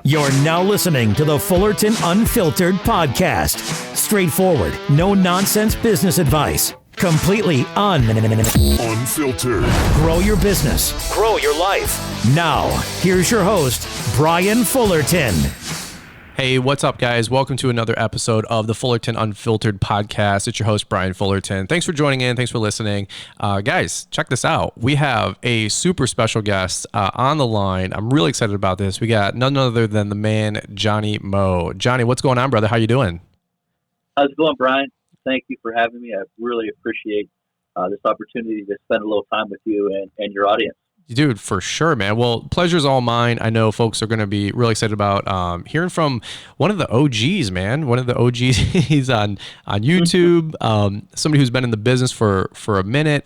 You're now listening to the Fullerton Unfiltered podcast. Straightforward, no nonsense business advice. Completely unfiltered. Grow your business. Grow your life. Now, here's your host, Brian Fullerton. Hey, what's up, guys? Welcome to another episode of the Fullerton Unfiltered podcast. It's your host, Brian Fullerton. Thanks for joining in. Thanks for listening. Guys, check this out. We have a super special guest on the line. I'm really excited about this. We got none other than the man, Johnny Mow. Johnny, what's going on, brother? How you doing? How's it going, Brian? Thank you for having me. I really appreciate this opportunity to spend a little time with you and your audience. Dude, for sure, man. Well, pleasure's all mine. I know folks are going to be really excited about hearing from one of the OGs, man. One of the OGs. He's on YouTube. Somebody who's been in the business for a minute.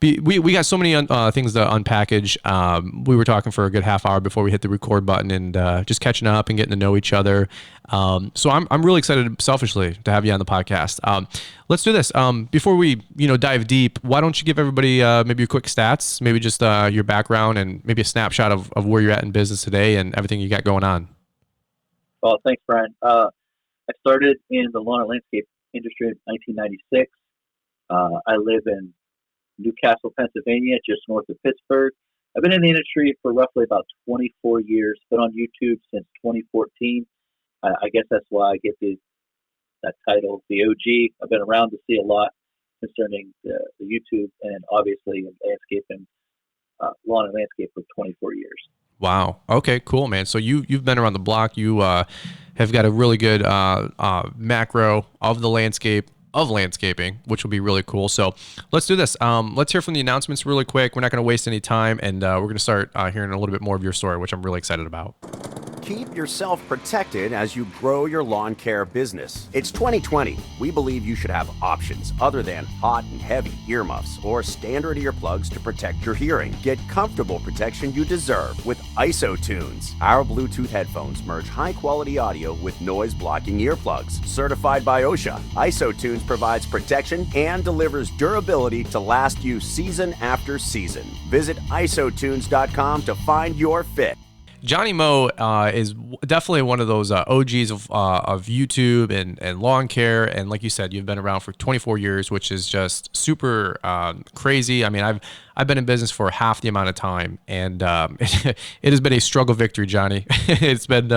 We got so many things to unpackage. We were talking for a good half hour before we hit the record button and just catching up and getting to know each other. So I'm really excited, selfishly, to have you on the podcast. Let's do this. Before we dive deep, why don't you give everybody maybe your quick stats, maybe just your background and maybe a snapshot of where you're at in business today and everything you got going on. Well, thanks, Brian. I started in the lawn and landscape industry in 1996. I live in Newcastle, Pennsylvania, just north of Pittsburgh. I've been in the industry for roughly about 24 years, been on YouTube since 2014. I guess that's why I get that title, the OG. I've been around to see a lot concerning the YouTube and obviously landscape and lawn and landscape for 24 years. Wow. Okay, cool, man. So you've been around the block. You have got a really good macro of the landscape, of landscaping, which will be really cool. So let's do this. Let's hear from the announcements really quick. We're not going to waste any time, and we're going to start hearing a little bit more of your story, which I'm really excited about. Keep yourself protected as you grow your lawn care business. It's 2020. We believe you should have options other than hot and heavy earmuffs or standard earplugs to protect your hearing. Get comfortable protection you deserve with IsoTunes. Our Bluetooth headphones merge high-quality audio with noise-blocking earplugs. Certified by OSHA, IsoTunes provides protection and delivers durability to last you season after season. Visit isotunes.com to find your fit. Johnny Mow is definitely one of those OGs of YouTube and lawn care. And like you said, you've been around for 24 years, which is just super crazy. I mean, I've been in business for half the amount of time, and it has been a struggle victory, Johnny. It's been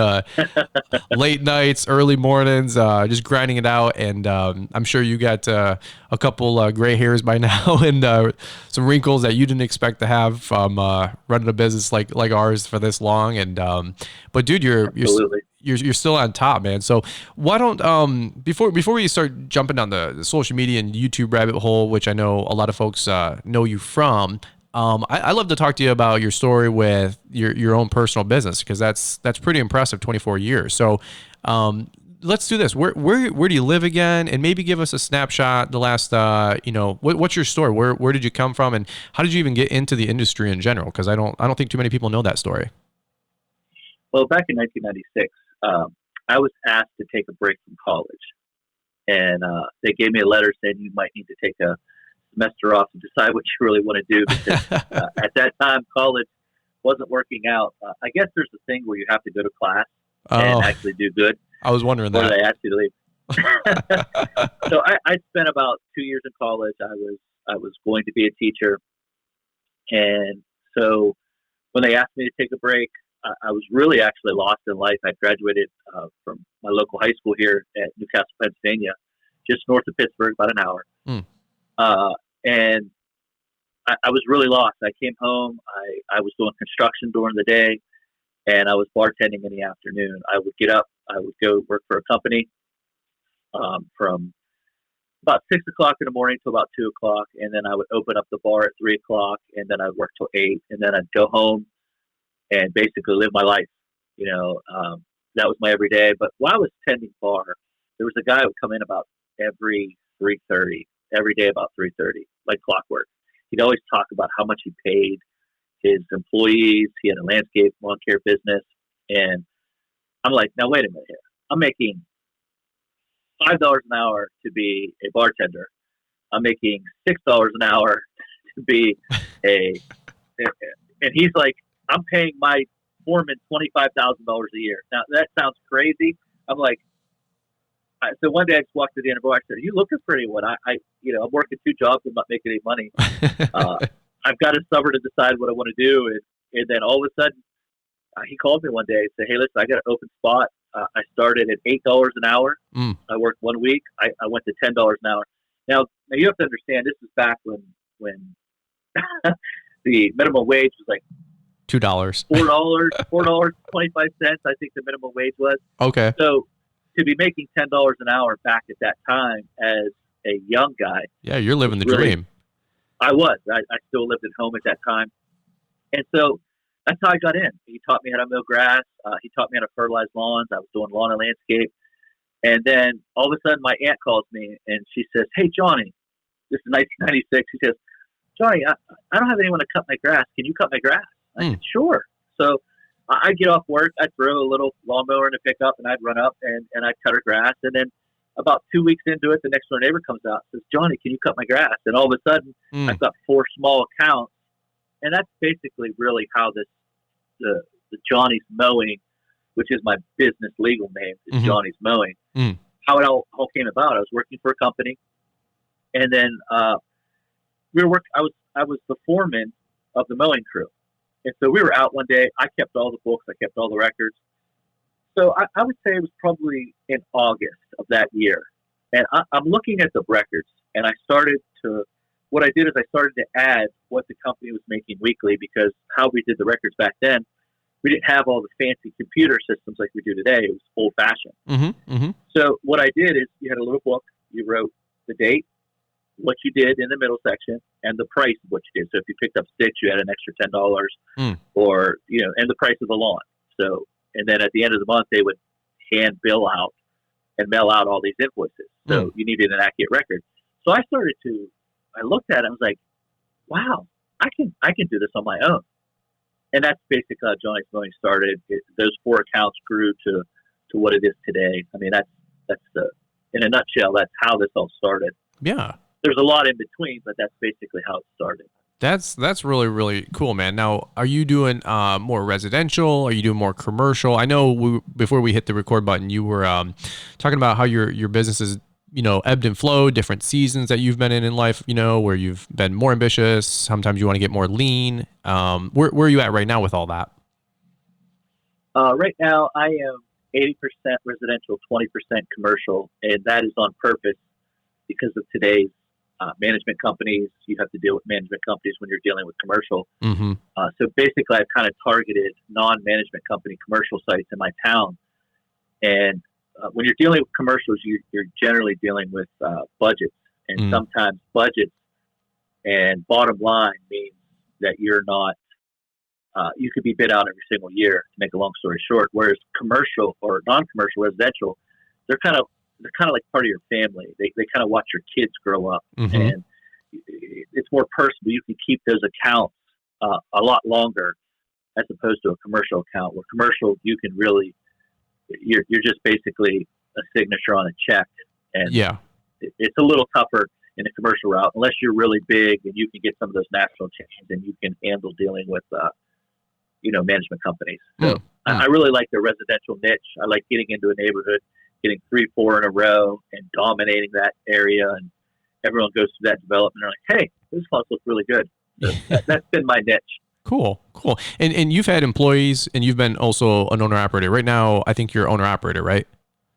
late nights, early mornings, just grinding it out. And I'm sure you got a couple gray hairs by now and some wrinkles that you didn't expect to have from running a business like ours for this long. And but dude, you're still on top, man. So why don't before we start jumping down the social media and YouTube rabbit hole, which I know a lot of folks know you from, I love to talk to you about your story with your own personal business, because that's pretty impressive, 24 years. So let's do this. Where do you live again? And maybe give us a snapshot. The last what's your story? Where did you come from, and how did you even get into the industry in general? Because I don't think too many people know that story. Well, back in 1996, I was asked to take a break from college, and they gave me a letter saying you might need to take a semester off and decide what you really want to do, because at that time college wasn't working out. I guess there's a thing where you have to go to class and actually do good. I was wondering that. Or they asked you to leave. So I spent about 2 years in college. I was going to be a teacher, and so when they asked me to take a break, I was really actually lost in life. I graduated from my local high school here at Newcastle, Pennsylvania, just north of Pittsburgh, about an hour. And I was really lost. I came home. I was doing construction during the day, and I was bartending in the afternoon. I would get up. I would go work for a company from about 6 o'clock in the morning till about 2 o'clock, and then I would open up the bar at 3 o'clock, and then I'd work till 8, and then I'd go home and basically live my life. That was my everyday. But while I was tending bar, there was a guy who would come in about every 3:30, every day about 3:30, like clockwork. He'd always talk about how much he paid his employees. He had a landscape lawn care business. And I'm like, now wait a minute here. I'm making $5 an hour to be a bartender. I'm making $6 an hour to be and he's like, I'm paying my foreman $25,000 a year. Now that sounds crazy. I'm like, so one day I just walked to the interview. I said, "Are you looking for anyone? I'm working 2 jobs. I'm not making any money. I've got to stubborn to decide what I want to do." And then all of a sudden, he called me one day and said, "Hey, listen, I got an open spot. I started at $8 an hour. I worked 1 week. I went to $10 an hour. Now you have to understand, this is back when the minimum wage was like $2, $4.25. I think the minimum wage was. Okay. So to be making $10 an hour back at that time as a young guy, yeah, you're living the dream. I was. I still lived at home at that time, and so that's how I got in. He taught me how to mow grass. He taught me how to fertilize lawns. I was doing lawn and landscape. And then all of a sudden my aunt calls me and she says, "Hey, Johnny," this is 1996. She says, "Johnny, I don't have anyone to cut my grass. Can you cut my grass?" I said, "Sure." So I'd get off work. I'd throw a little lawnmower in a pickup and I'd run up and I'd cut her grass. And then about 2 weeks into it, the next door neighbor comes out and says, "Johnny, can you cut my grass?" And all of a sudden I've got 4 small accounts. And that's basically really how the Johnny's Mowing, which is my business legal name, is Johnny's Mowing. How it all came about. I was working for a company, and then I was the foreman of the mowing crew, and so we were out one day. I kept all the books. I kept all the records. So I would say it was probably in August of that year, and I'm looking at the records, and what I did is I started to add what the company was making weekly, because how we did the records back then, we didn't have all the fancy computer systems like we do today. It was old-fashioned. So what I did is you had a little book. You wrote the date, what you did in the middle section, and the price of what you did. So if you picked up sticks, you had an extra $10, or and the price of the lawn. So, and then at the end of the month, they would hand bill out and mail out all these invoices. So you needed an accurate record. So I looked at it. I was like, "Wow, I can do this on my own." And that's basically how Johnny's Mowing started. Those 4 accounts grew to what it is today. I mean, that's in a nutshell, that's how this all started. Yeah. There's a lot in between, but that's basically how it started. That's really, really cool, man. Now, are you doing more residential? Are you doing more commercial? I know before we hit the record button, you were talking about how your business is, ebbed and flowed, different seasons that you've been in life, where you've been more ambitious. Sometimes you want to get more lean. Where are you at right now with all that? Right now, I am 80% residential, 20% commercial, and that is on purpose because of today's management companies. You have to deal with management companies when you're dealing with commercial. So basically, I've kind of targeted non-management company commercial sites in my town. And when you're dealing with commercials, you're generally dealing with budgets, and sometimes budgets and bottom line means that you're not. You could be bid out every single year. To make a long story short, whereas commercial or non-commercial residential, they're kind of like part of your family. They kind of watch your kids grow up, and it's more personal. You can keep those accounts a lot longer as opposed to a commercial account. Where commercial, you can really. You're just basically a signature on a check, and it's a little tougher in a commercial route unless you're really big and you can get some of those national chains and you can handle dealing with management companies. So I really like the residential niche. I like getting into a neighborhood, getting 3-4 in a row and dominating that area, and everyone goes through that development and they're like, "Hey, this house looks really good." So that's been my niche. Cool. And you've had employees, and you've been also an owner-operator. Right now, I think you're owner-operator, right?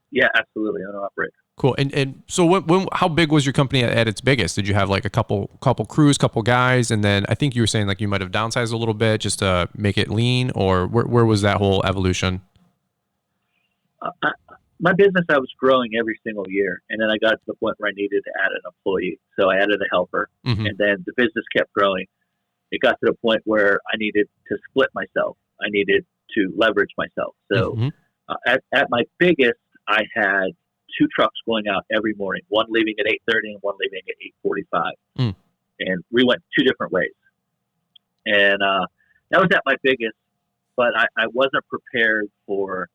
Yeah, absolutely, owner-operator. Cool. And so how big was your company at its biggest? Did you have like a couple crews, couple guys, and then I think you were saying like you might have downsized a little bit just to make it lean, or where was that whole evolution? My business, I was growing every single year, and then I got to the point where I needed to add an employee. So I added a helper, and then the business kept growing. It got to the point where I needed to split myself. I needed to leverage myself. So at my biggest, I had 2 trucks going out every morning, one leaving at 8:30 and one leaving at 8:45. And we went 2 different ways. And that was at my biggest, but I wasn't prepared for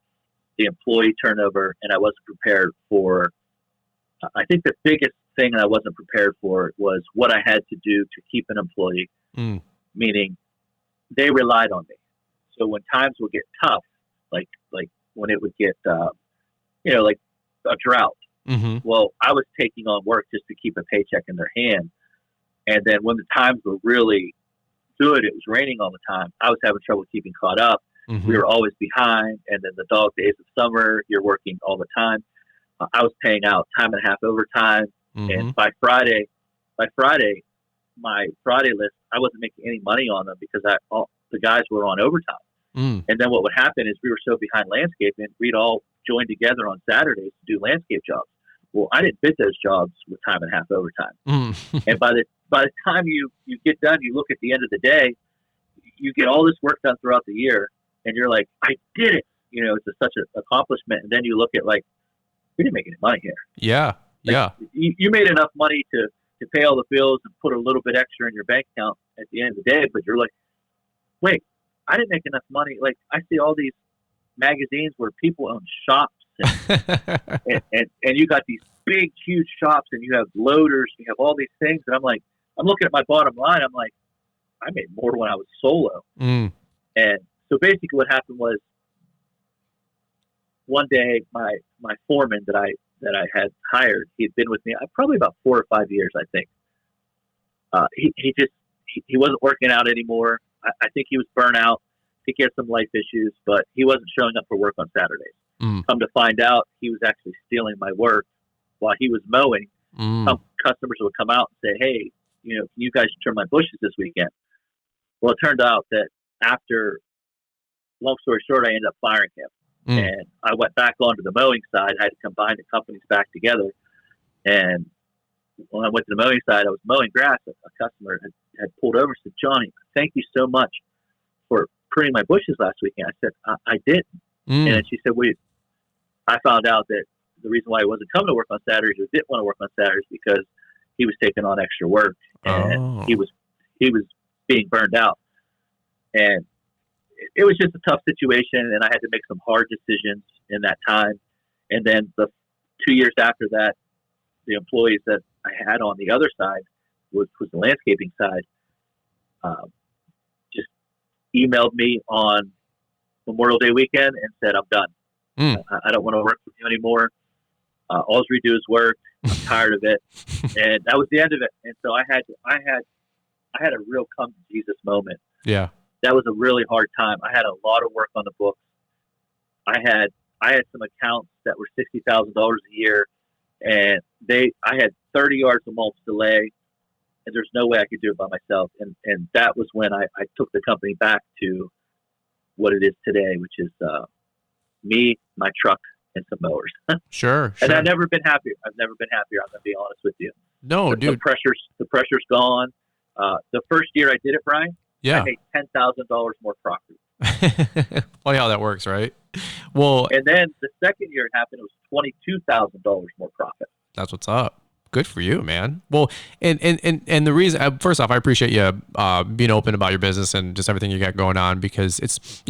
the employee turnover, and I wasn't prepared for, I think the biggest thing I wasn't prepared for was what I had to do to keep an employee, meaning they relied on me. So when times would get tough, like when it would get, like a drought, well, I was taking on work just to keep a paycheck in their hand. And then when the times were really good, it was raining all the time, I was having trouble keeping caught up. We were always behind. And then the dog days of summer, you're working all the time. I was paying out time and a half overtime. And by Friday, my Friday list, I wasn't making any money on them because the guys were on overtime. And then what would happen is we were so behind landscaping, we'd all join together on Saturdays to do landscape jobs. Well, I didn't bid those jobs with time and a half overtime. And by the time you get done, you look at the end of the day, you get all this work done throughout the year, and you're like, I did it. It's such an accomplishment. And then you look at we didn't make any money here. Yeah. You made enough money to pay all the bills and put a little bit extra in your bank account at the end of the day, but you're like, wait, I didn't make enough money. Like, I see all these magazines where people own shops and you got these big, huge shops, and you have loaders, you have all these things. And I'm looking at my bottom line. I'm like, I made more when I was solo. And so basically what happened was one day my foreman that I had hired, he had been with me probably about 4 or 5 years, I think. He wasn't working out anymore. I think he was burnt out. I think he had some life issues, but he wasn't showing up for work on Saturdays. Come to find out, he was actually stealing my work while he was mowing. Some customers would come out and say, hey, can you guys trim my bushes this weekend? Well, it turned out that after, long story short, I ended up firing him. And I went back onto the mowing side. I had to combine the companies back together. And when I went to the mowing side, I was mowing grass. A customer had pulled over and said, Johnny, thank you so much for pruning my bushes last weekend. I said, I didn't. And then she said, I found out that the reason why he wasn't coming to work on Saturdays or didn't want to work on Saturdays because he was taking on extra work and he was being burned out. And it was just a tough situation, and I had to make some hard decisions in that time. And then the 2 years after that, the employees that I had on the other side was the landscaping side, just emailed me on Memorial Day weekend and said, I'm done. I don't want to work with you anymore. All we do is work. I'm tired of it. And that was the end of it. And so I had a real come to Jesus moment. Yeah. That was a really hard time. I had a lot of work on the books. I had some accounts that were $60,000 a year, and I had 30 yards of mulch delay, and there's no way I could do it by myself. And that was when I took the company back to what it is today, which is me, my truck, and some mowers. Sure. And I've never been happier. I'm going to be honest with you. No, dude. The pressure's gone. The first year I did it, Brian, yeah, I made $10,000 more profit. Funny how that works, right? Well, and then the second year it happened, it was $22,000 more profit. That's what's up. Good for you, man. Well, and the reason, first off, I appreciate you being open about your business and just everything you got going on, because it's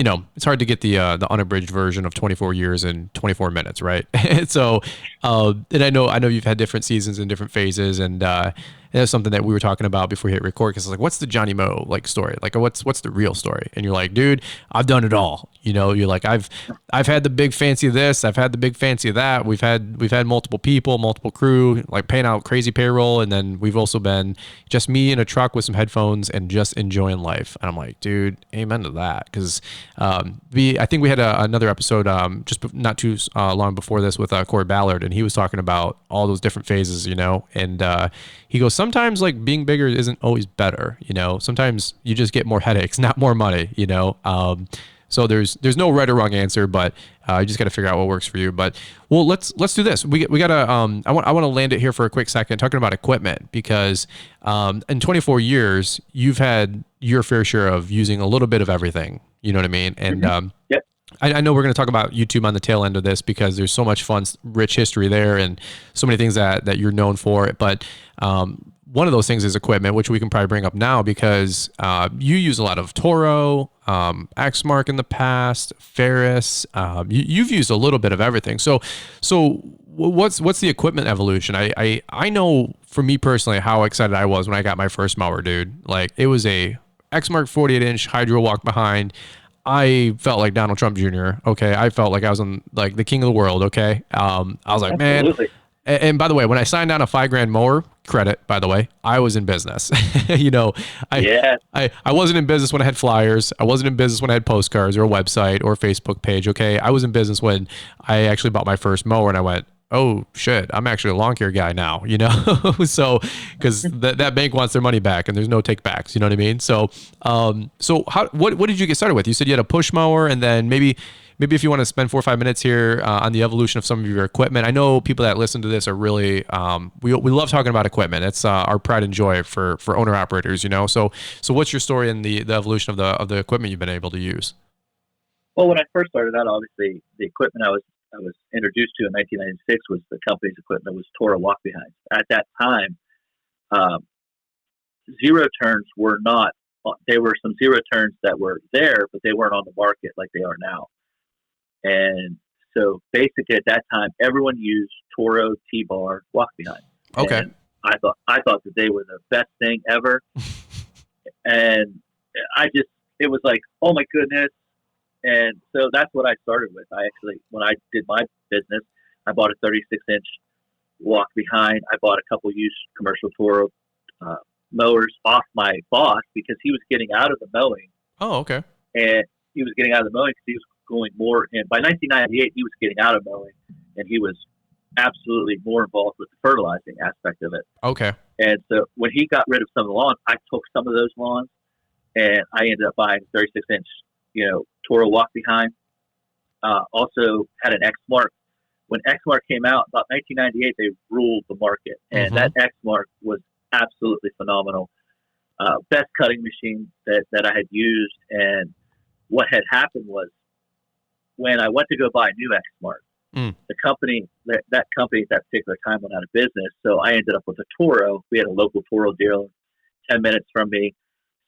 hard to get the unabridged version of 24 years in 24 minutes, right? So, and I know you've had different seasons and different phases, and that's something that we were talking about before we hit record, because it's like, what's the Johnny Mow story? Like, what's the real story? And you're like, dude, I've done it all. You're like, I've had the big fancy of this, I've had the big fancy of that. We've had multiple people, multiple crew, like paying out crazy payroll, and then we've also been just me in a truck with some headphones and just enjoying life. And I'm like, dude, amen to that. Because I think we had another episode just not too long before this with Corey Ballard, and he was talking about all those different phases, and he goes, sometimes like being bigger isn't always better, sometimes you just get more headaches, not more money, so there's no right or wrong answer, but you just got to figure out what works for you. But well, let's do this. We got to I want to land it here for a quick second, talking about equipment, because in 24 years you've had your fair share of using a little bit of everything. You know what I mean? And yep. I know we're going to talk about YouTube on the tail end of this, because there's so much fun, rich history there, and so many things that you're known for. But one of those things is equipment, which we can probably bring up now, because you use a lot of Toro, Exmark in the past, Ferris. You've used a little bit of everything. So what's the equipment evolution? I know for me personally how excited I was when I got my first mower, dude. Like, it was a Exmark 48-inch hydro walk behind. I felt like Donald Trump Jr. Okay. I felt like I was on like the king of the world. Okay. I was like, Absolutely. man. And by the way, when I signed on a $5,000 mower, credit, by the way, I was in business. You know, I wasn't in business when I had flyers. I wasn't in business when I had postcards or a website or a Facebook page. Okay. I was in business when I actually bought my first mower and I went, oh shit, I'm actually a lawn care guy now, you know? So, cause that bank wants their money back and there's no take backs, you know what I mean? So, what did you get started with? You said you had a push mower, and then maybe if you want to spend 4 or 5 minutes here on the evolution of some of your equipment. I know people that listen to this are really, we love talking about equipment. It's our pride and joy for owner operators, you know? So what's your story in the evolution of the equipment you've been able to use? Well, when I first started out, obviously the equipment I was introduced to in 1996 was the company's equipment, was Toro walk behinds. At that time, zero turns were not. There were some zero turns that were there, but they weren't on the market like they are now. And so, basically, at that time, everyone used Toro T-bar walk behind. Okay. And I thought that they were the best thing ever, and it was like, oh my goodness. And so that's what I started with. When I did my business, I bought a 36-inch walk behind. I bought a couple used commercial Toro mowers off my boss because he was getting out of the mowing. Oh, okay. And he was getting out of the mowing because he was going more. And by 1998, he was getting out of mowing, and he was absolutely more involved with the fertilizing aspect of it. Okay. And so when he got rid of some of the lawns, I took some of those lawns, and I ended up buying 36-inch, Toro walk behind. Also had an X-Mark. When X-Mark came out, about 1998, they ruled the market, and that X-Mark was absolutely phenomenal. Best cutting machine that I had used. And what had happened was, when I went to go buy a new X-Mark, the company, that company at that particular time went out of business. So I ended up with a Toro. We had a local Toro dealer 10 minutes from me.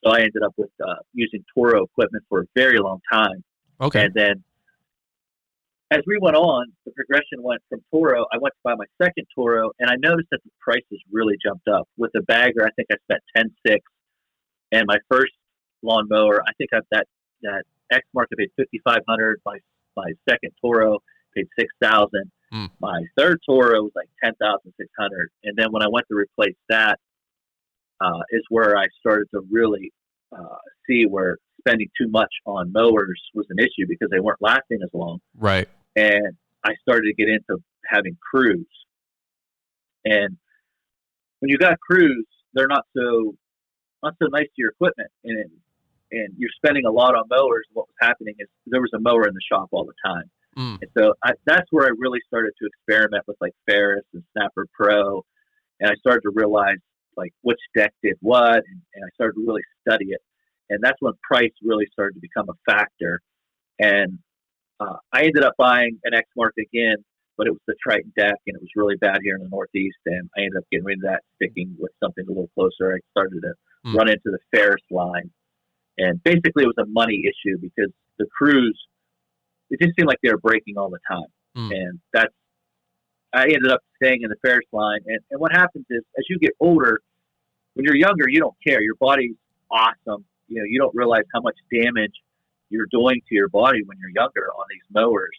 So I ended up with using Toro equipment for a very long time. Okay. And then as we went on, the progression went from Toro. I went to buy my second Toro, and I noticed that the prices really jumped up. With the bagger, I think I spent $10,600, and my first lawnmower, I think that X-Mark I paid $5,500. My second Toro paid $6,000. My third Toro was like $10,600, and then when I went to replace that, is where I started to really see where spending too much on mowers was an issue because they weren't lasting as long. Right. And I started to get into having crews. And when you got crews, they're not so nice to your equipment, and you're spending a lot on mowers. What was happening is there was a mower in the shop all the time. And so that's where I really started to experiment with like Ferris and Snapper Pro, and I started to realize like which deck did what, and I started to really study it. And that's when price really started to become a factor. And I ended up buying an X-Mark again, but it was the Triton deck, and it was really bad here in the Northeast. And I ended up getting rid of that, sticking with something a little closer. I started to run into the Ferris line. And basically, it was a money issue because the crews, it just seemed like they were breaking all the time. And I ended up staying in the Ferris line. And what happens is, as you get older, when you're younger, you don't care. Your body's awesome. You don't realize how much damage you're doing to your body when you're younger on these mowers.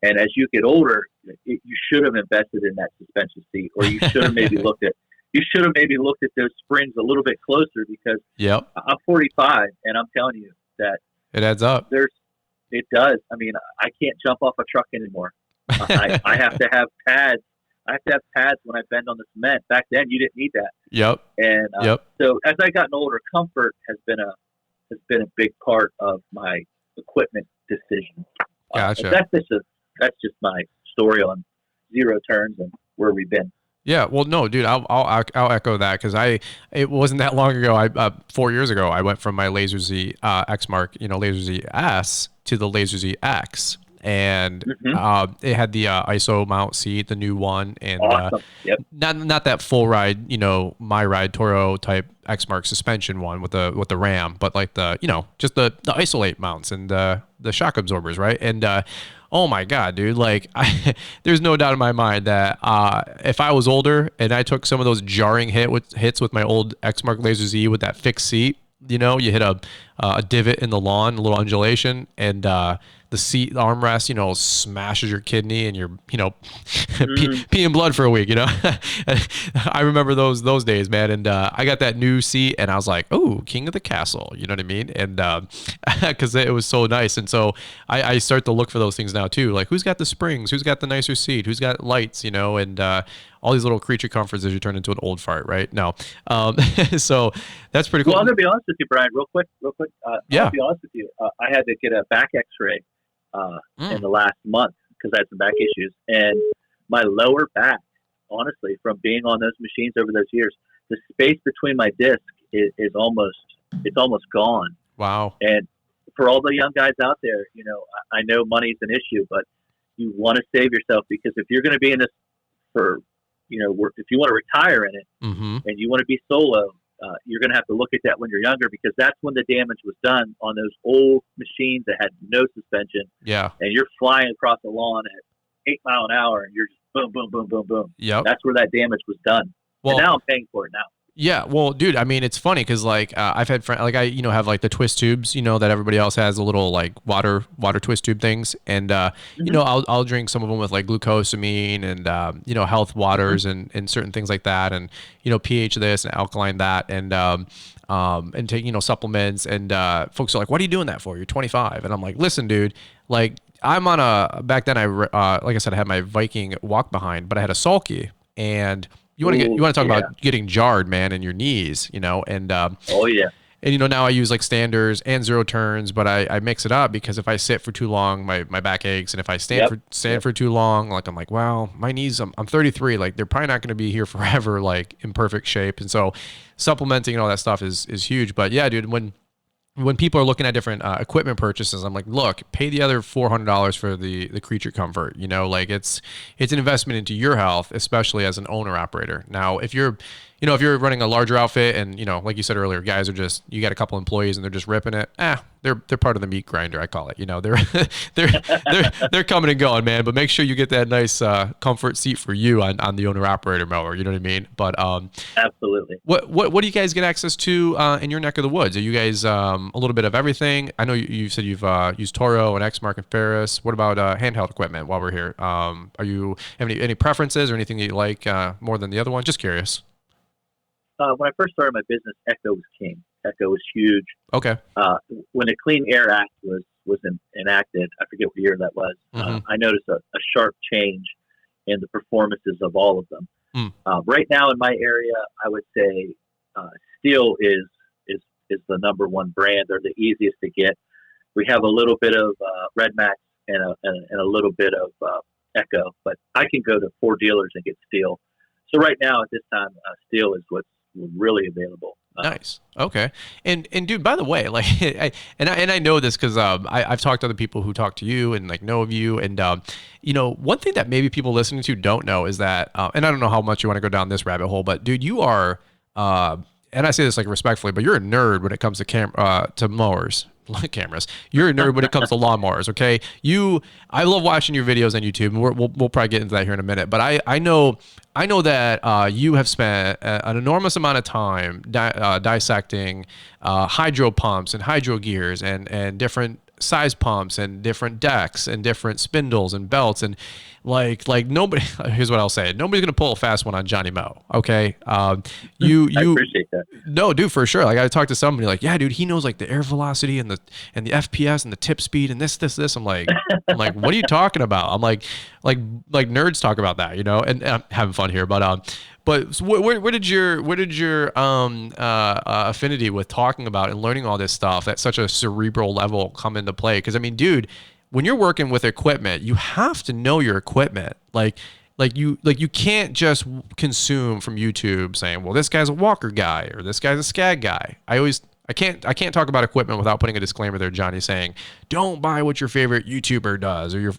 And as you get older, you should have invested in that suspension seat, or you should have maybe looked at those springs a little bit closer, because I'm 45, and I'm telling you that it adds up. It does. I mean, I can't jump off a truck anymore. I have to have pads. I have to have pads when I bend on the cement. Back then, you didn't need that. And so as I gotten older, comfort has been a big part of my equipment decision. Gotcha. That's just my story on zero turns and where we've been. Yeah, well, no, dude, I'll echo that, because it wasn't that long ago. 4 years ago, I went from my Laser Z X-Mark, Laser Z S, to the Laser Z X, and it had the ISO mount seat, the new one, and awesome. Not that full ride, my ride Toro type X-Mark suspension one with the ram, but like the just the isolate mounts and the shock absorbers, right? And oh my God, dude, like there's no doubt in my mind that if I was older and I took some of those jarring hits with my old X-Mark Laser Z with that fixed seat, you know, you hit a divot in the lawn, a little undulation, and the seat armrest, you know, smashes your kidney and you're, you know, peeing blood for a week, you know. I remember those days, man. And I got that new seat and I was like, oh, king of the castle, you know what I mean? And because it was so nice. And so I start to look for those things now too. Like, who's got the springs? Who's got the nicer seat? Who's got lights, you know? And all these little creature comforts as you turn into an old fart, right? No. So that's pretty cool. Well, I'm going to be honest with you, Brian, real quick. Yeah. I'll be honest with you. I had to get a back x-ray in the last month because I had some back issues. And my lower back, honestly, from being on those machines over those years, the space between my disc is almost gone. Wow. And for all the young guys out there, you know, I know money's an issue, but you want to save yourself, because if you're going to be in this for, you know, if you want to retire in it and you want to be solo, you're going to have to look at that when you're younger, because that's when the damage was done on those old machines that had no suspension. Yeah. And you're flying across the lawn at 8 miles an hour and you're just boom, boom, boom, boom, boom. Yep. That's where that damage was done. Well, and now I'm paying for it now. Yeah, well, dude, I mean, it's funny because like I've had friends, like I, you know, have like the twist tubes, you know, that everybody else has, the little like water twist tube things, and you know, I'll drink some of them with like glucosamine and you know, health waters and certain things like that, and you know, pH this and alkaline that, and take, you know, supplements, and folks are like, what are you doing that for? You're 25, and I'm like, listen, dude, like I'm on back then like I said, I had my Viking walk behind, but I had a sulky, and you want to talk about getting jarred, man, in your knees, you know, and oh yeah. And you know, now I use like standers and zero turns, but I mix it up, because if I sit for too long, my back aches, and if I stand for too long, like I'm like, wow, my knees, I'm 33, like they're probably not going to be here forever, like in perfect shape. And so supplementing and all that stuff is huge. But yeah, dude, when people are looking at different equipment purchases, I'm like, look, pay the other $400 for the creature comfort. You know, like it's an investment into your health, especially as an owner operator. Now, if you're running a larger outfit, and you know, like you said earlier, guys are just, you got a couple employees and they're just ripping it. They're part of the meat grinder, I call it. You know, they're coming and going, man. But make sure you get that nice comfort seat for you on the owner operator mower. You know what I mean? But absolutely. What do you guys get access to in your neck of the woods? Are you guys a little bit of everything? I know you said you've used Toro and Exmark and Ferris. What about handheld equipment while we're here? Are you have any preferences or anything that you like more than the other one? Just curious. When I first started my business, Echo was king. Echo was huge. Okay. When the Clean Air Act was enacted, I forget what year that was. I noticed a sharp change in the performances of all of them. Right now in my area, I would say Steel is the number one brand. They're the easiest to get. We have a little bit of Red Max and a little bit of Echo, but I can go to 4 dealers and get Steel. So right now at this time, Steel is what's really available. Nice. Okay. And dude, by the way, like, I know this because I've talked to other people who talk to you and like know of you, and you know, one thing that maybe people listening to don't know is that, and I don't know how much you want to go down this rabbit hole, but dude, you are, and I say this like respectfully, but you're a nerd when it comes to mowers. Cameras. You're a nerd when it comes to lawnmowers. Okay. I love watching your videos on YouTube, and we'll probably get into that here in a minute. But I know that you have spent an enormous amount of time dissecting hydro pumps and hydro gears and different size pumps and different decks and different spindles and belts, and like nobody. Here's what I'll say: nobody's gonna pull a fast one on Johnny Mow. Okay, you I appreciate that. No, dude, for sure. Like I talked to somebody, like, yeah, dude, he knows like the air velocity and the FPS and the tip speed and this. I'm like, what are you talking about? I'm like nerds talk about that, you know. And I'm having fun here, but where did your affinity with talking about and learning all this stuff at such a cerebral level come into play? Because I mean, dude, when you're working with equipment, you have to know your equipment. Like you can't just consume from YouTube saying, well, this guy's a Walker guy or this guy's a Skag guy. I can't talk about equipment without putting a disclaimer there, Johnny, saying don't buy what your favorite YouTuber does or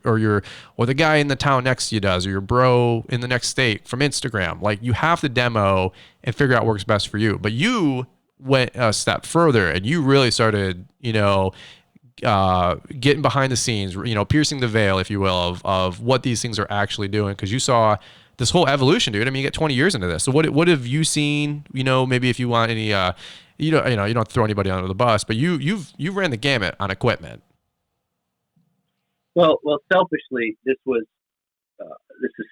the guy in the town next to you does, or your bro in the next state from Instagram. Like, you have to demo and figure out what works best for you. But you went a step further and you really started, you know, getting behind the scenes, you know, piercing the veil, if you will, of what these things are actually doing, because you saw this whole evolution, dude. I mean, you get 20 years into this. So what have you seen, you know, maybe if you want you don't throw anybody under the bus, but you ran the gamut on equipment. Well, selfishly, this is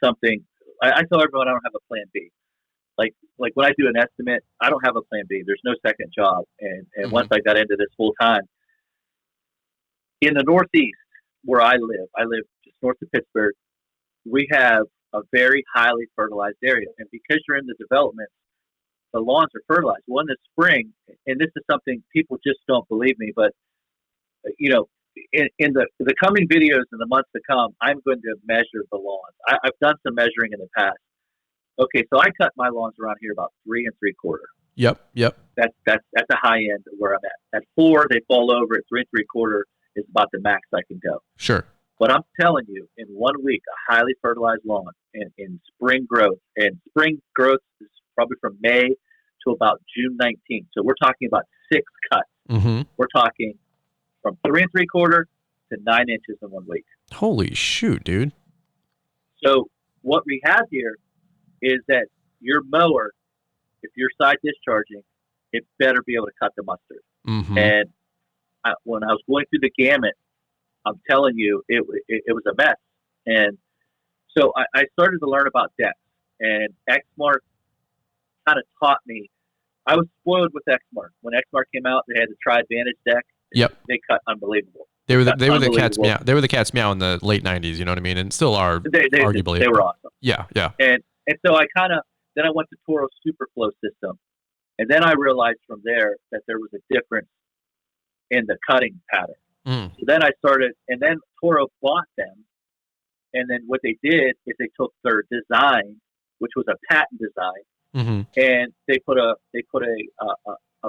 something I tell everyone I don't have a plan B. Like when I do an estimate, I don't have a plan B. There's no second job. And once I got into this full time, in the Northeast where I live just north of Pittsburgh, we have a very highly fertilized area. And because you're in the development, the lawns are fertilized. Well, in the spring, and this is something people just don't believe me, but in the coming videos in the months to come, I'm going to measure the lawns. I've done some measuring in the past. Okay, so I cut my lawns around here about 3 3/4. Yep. That's at the high end of where I'm at. At 4, they fall over. At 3 3/4 is about the max I can go. Sure. But I'm telling you, in 1 week, a highly fertilized lawn in spring growth, and spring growth is probably from May to about June 19th. So we're talking about 6 cuts. Mm-hmm. We're talking from 3 3/4 to 9 inches in 1 week. Holy shoot, dude. So what we have here is that your mower, if you're side discharging, it better be able to cut the mustard. Mm-hmm. And when I was going through the gamut, I'm telling you, it was a mess. And so I started to learn about decks, and Exmark kind of taught me. I was spoiled with Exmark. When Exmark came out, they had the Tri-Advantage deck. Yep. They cut unbelievable. They were the cat's meow. They were the cat's meow in the late 90s, you know what I mean? And still are, arguably. They were awesome. Yeah. And so I then I went to Toro's Superflow system. And then I realized from there that there was a difference in the cutting pattern. So then I started, and then Toro bought them. And then what they did is they took their design, which was a patent design, and they put a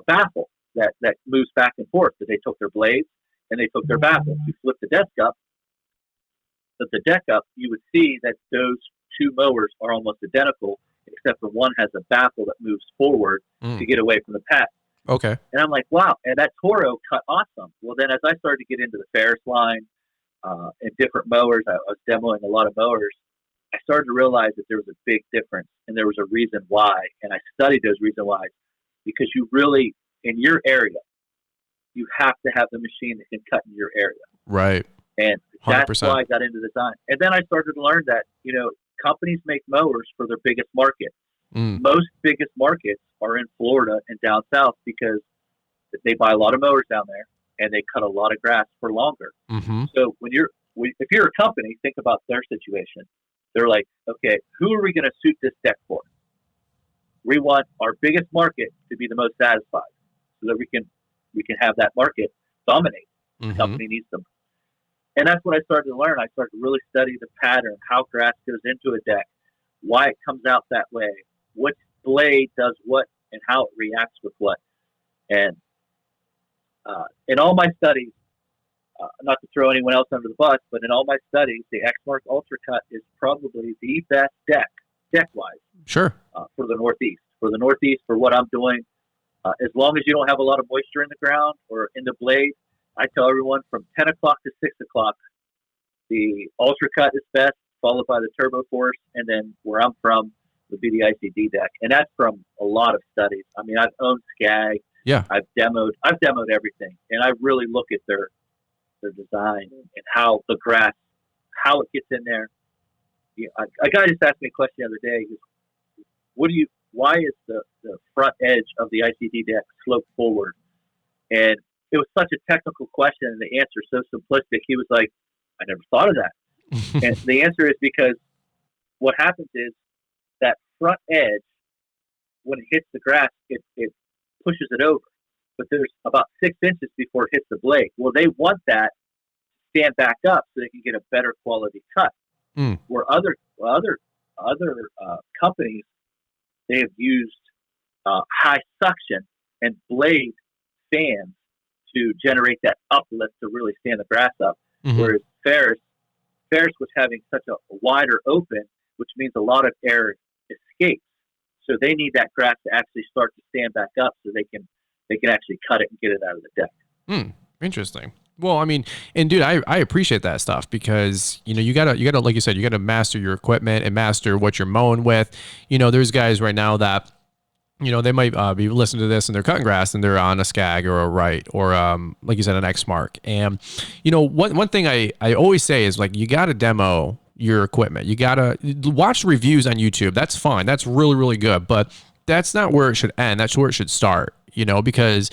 baffle that moves back and forth. So they took their blades and they took their baffle. You flip the deck up, you would see that those two mowers are almost identical, except for one has a baffle that moves forward to get away from the patent. Okay. And I'm like, wow, and that Toro cut awesome. Well, then as I started to get into the Ferris line and different mowers, I was demoing a lot of mowers, I started to realize that there was a big difference, and there was a reason why. And I studied those reasons why, because you really, in your area, you have to have the machine that can cut in your area. Right. And that's 100%. why I got into design. And then I started to learn that, companies make mowers for their biggest market. Most biggest markets are in Florida and down south because they buy a lot of mowers down there and they cut a lot of grass for longer. So if you're a company, think about their situation. They're like, okay, who are we going to suit this deck for? We want our biggest market to be the most satisfied so that we can have that market dominate. The company needs them. And that's what I started to learn. I started to really study the pattern, how grass goes into a deck, why it comes out that way, what blade does what, and how it reacts with what. And in all my studies, not to throw anyone else under the bus, but in all my studies, the Exmark Ultra Cut is probably the best deck-wise. Sure. For the Northeast. For what I'm doing, as long as you don't have a lot of moisture in the ground or in the blade, I tell everyone from 10 o'clock to 6 o'clock, the Ultra Cut is best, followed by the Turbo Force, and then where I'm from would be the ICD deck. And that's from a lot of studies. I mean, I've owned Skag. Yeah. I've demoed everything. And I really look at their design and how the grass, how it gets in there. Yeah, a guy just asked me a question the other day. He goes, why is the front edge of the ICD deck sloped forward? And it was such a technical question, and the answer so simplistic. He was like, I never thought of that. And the answer is because what happens is that front edge, when it hits the grass, it pushes it over. But there's about 6 inches before it hits the blade. Well, they want that to stand back up so they can get a better quality cut. Where other companies, they have used high suction and blade fans to generate that uplift to really stand the grass up. Whereas Ferris was having such a wider open, which means a lot of air escapes. So they need that grass to actually start to stand back up so they can actually cut it and get it out of the deck. Interesting. Well, I mean, and dude, I appreciate that stuff because, you gotta, like you said, you gotta master your equipment and master what you're mowing with. There's guys right now that, they might be listening to this and they're cutting grass and they're on a Skag or a Wright or like you said, an X Mark. And one thing I always say is like, you got to demo your equipment. You got to watch reviews on YouTube. That's fine. That's really, really good. But that's not where it should end. That's where it should start, because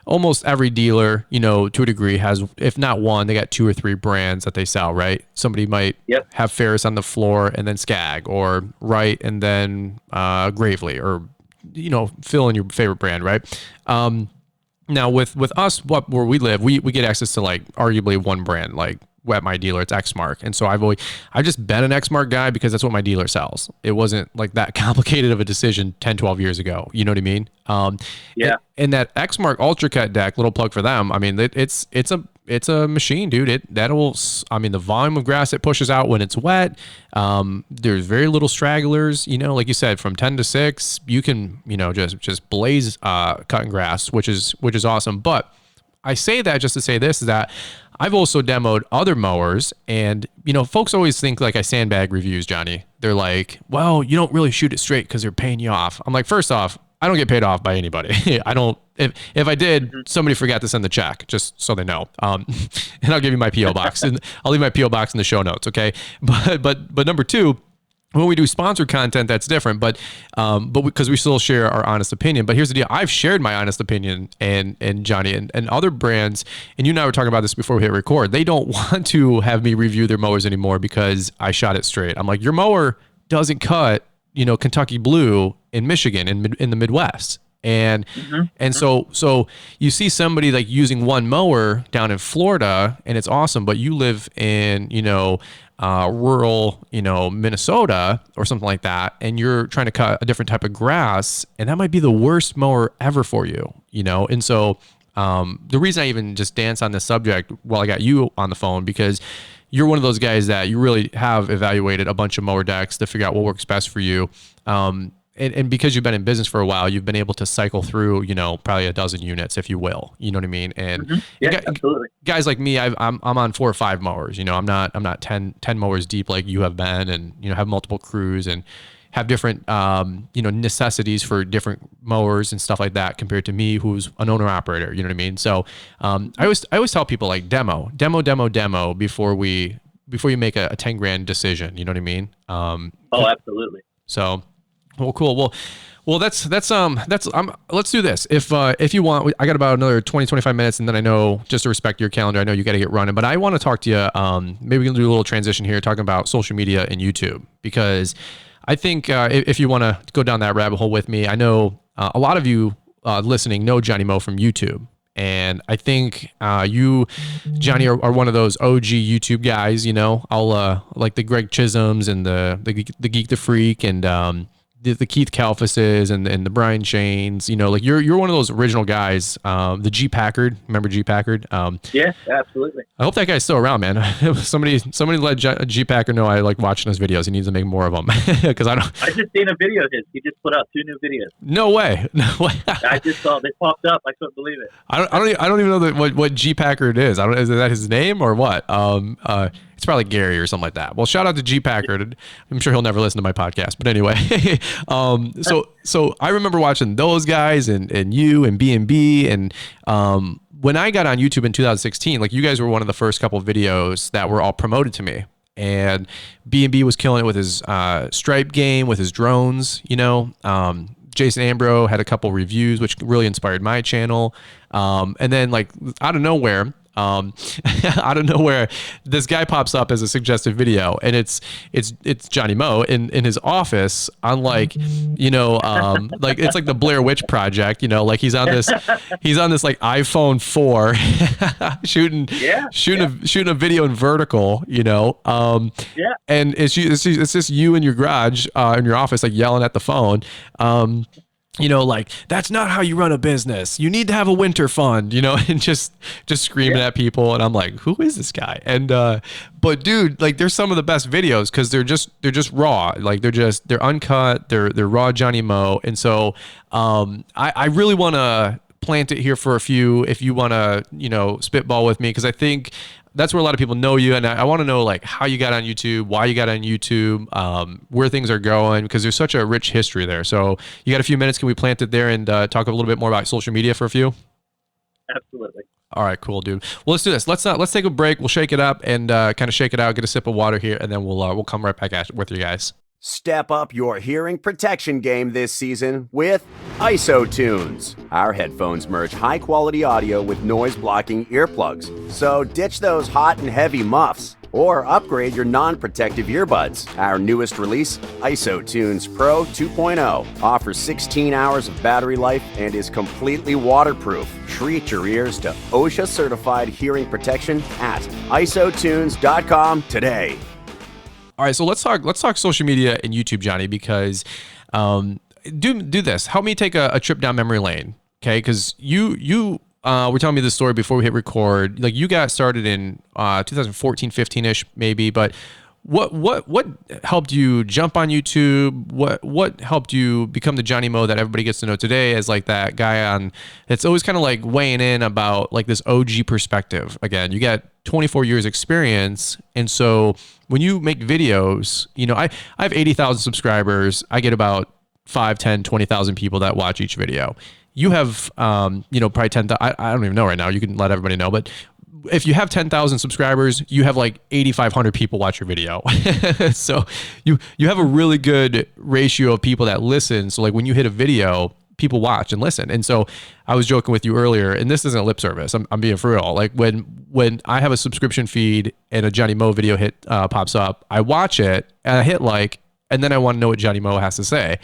almost every dealer, to a degree has, if not one, they got 2 or 3 brands that they sell, right? Somebody might have Ferris on the floor and then Skag, or Wright and then Gravely, or, fill in your favorite brand, right? Now with us, where we live, we get access to like arguably one brand, like at my dealer, it's Xmark. And so I've just been an Xmark guy because that's what my dealer sells. It wasn't like that complicated of a decision 10, 12 years ago. You know what I mean? And that Xmark Ultra Cut deck, little plug for them. I mean, it's a machine, dude. The volume of grass it pushes out when it's wet. There's very little stragglers, like you said, from 10 to 6, you can, just blaze, cutting grass, which is awesome. But I say that just to say this, is that I've also demoed other mowers, and folks always think like I sandbag reviews, Johnny. They're like, well, you don't really shoot it straight because they're paying you off. I'm like, first off, I don't get paid off by anybody. I don't. If I did, somebody forgot to send the check, just so they know. And I'll give you my PO box, and I'll leave my PO box in the show notes. Okay, but number two, when we do sponsored content, that's different, but because we still share our honest opinion. But here's the deal: I've shared my honest opinion, and Johnny and other brands, and you and I were talking about this before we hit record. They don't want to have me review their mowers anymore because I shot it straight. I'm like, your mower doesn't cut, Kentucky Blue in Michigan in the Midwest. And so you see somebody like using one mower down in Florida and it's awesome, but you live in, rural, Minnesota or something like that, and you're trying to cut a different type of grass, and that might be the worst mower ever for you, And so the reason I even just dance on this subject while I got you on the phone, because you're one of those guys that you really have evaluated a bunch of mower decks to figure out what works best for you. And because you've been in business for a while, you've been able to cycle through, probably a dozen units, if you will. You know what I mean? And absolutely. Guys like me, I'm on 4 or 5 mowers. I'm not 10 mowers deep like you have been, and have multiple crews and have different necessities for different mowers and stuff like that compared to me, who's an owner operator. You know what I mean? So I always tell people like demo before you make a 10 grand decision. You know what I mean? Absolutely. So. Well, cool. Well, let's do this. If you want, I got about another 20, 25 minutes, and then I know, just to respect your calendar, I know you got to get running, but I want to talk to you. Maybe we can do a little transition here, talking about social media and YouTube, because I think, if you want to go down that rabbit hole with me, I know, a lot of you, listening know Johnny Mow from YouTube. And I think, you, Johnny, are one of those OG YouTube guys, I'll, like the Greg Chisholms and the Geek the Freak, and, the Keith Kalfuses and the Brian Shanes, like you're one of those original guys. The G Packard, remember G Packard? Yeah, absolutely. I hope that guy's still around, man. somebody let G Packard know I like watching his videos. He needs to make more of them, because I just seen a video of his. He just put out 2 new videos. No way. I just saw they popped up. I couldn't believe it. I don't even know what G Packard is. Is that his name or what? It's probably Gary or something like that. Well, shout out to G Packard. I'm sure he'll never listen to my podcast, but anyway. So I remember watching those guys and you and B&B, and when I got on YouTube in 2016, like you guys were one of the first couple of videos that were all promoted to me. And B&B was killing it with his Stripe game, with his drones, Jason Ambro had a couple reviews, which really inspired my channel. And then like out of nowhere, this guy pops up as a suggested video, and it's Johnny Mow in his office on like it's like the Blair Witch Project, like he's on this like iPhone 4 shooting a video in vertical, and it's just you in your garage, in your office, like yelling at the phone, like, that's not how you run a business. You need to have a winter fund, and just screaming at people. And I'm like, who is this guy? And, but dude, like they're some of the best videos, cause they're just raw. Like they're uncut. They're raw Johnny Mow. And so, I really want to plant it here for a few, if you want to, spitball with me. Cause I think that's where a lot of people know you. And I want to know like how you got on YouTube, why you got on YouTube, where things are going, because there's such a rich history there. So you got a few minutes. Can we plant it there and talk a little bit more about social media for a few? Absolutely. All right, cool, dude. Well, let's do this. Let's take a break. We'll shake it up and kind of shake it out, get a sip of water here, and then we'll come right back with you guys. Step up your hearing protection game this season with ISO Tunes. Our headphones merge high-quality audio with noise-blocking earplugs. So ditch those hot and heavy muffs or upgrade your non-protective earbuds. Our newest release, ISO Tunes Pro 2.0, offers 16 hours of battery life and is completely waterproof. Treat your ears to OSHA-certified hearing protection at isotunes.com today. All right, so let's talk social media and YouTube, Johnny, because do this. Help me take a trip down memory lane, okay? Because you were telling me this story before we hit record. Like you got started in 2014, 15-ish maybe, but what helped you jump on YouTube? What helped you become the Johnny Mow that everybody gets to know today as like that guy on? It's always kind of like weighing in about like this OG perspective. Again, you got 24 years experience, and so when you make videos, you know, I have 80,000 subscribers. I get about 5, 10, 20,000 people that watch each video. You have, you know, probably 10,000. I don't even know right now. You can let everybody know, but if you have 10,000 subscribers, you have like 8,500 people watch your video. So you have a really good ratio of people that listen. So like when you hit a video, people watch and listen. And so I was joking with you earlier, and this isn't lip service. I'm being for real. Like when I have a subscription feed and a Johnny Mow video pops up, I watch it and I hit like, and then I want to know what Johnny Mow has to say.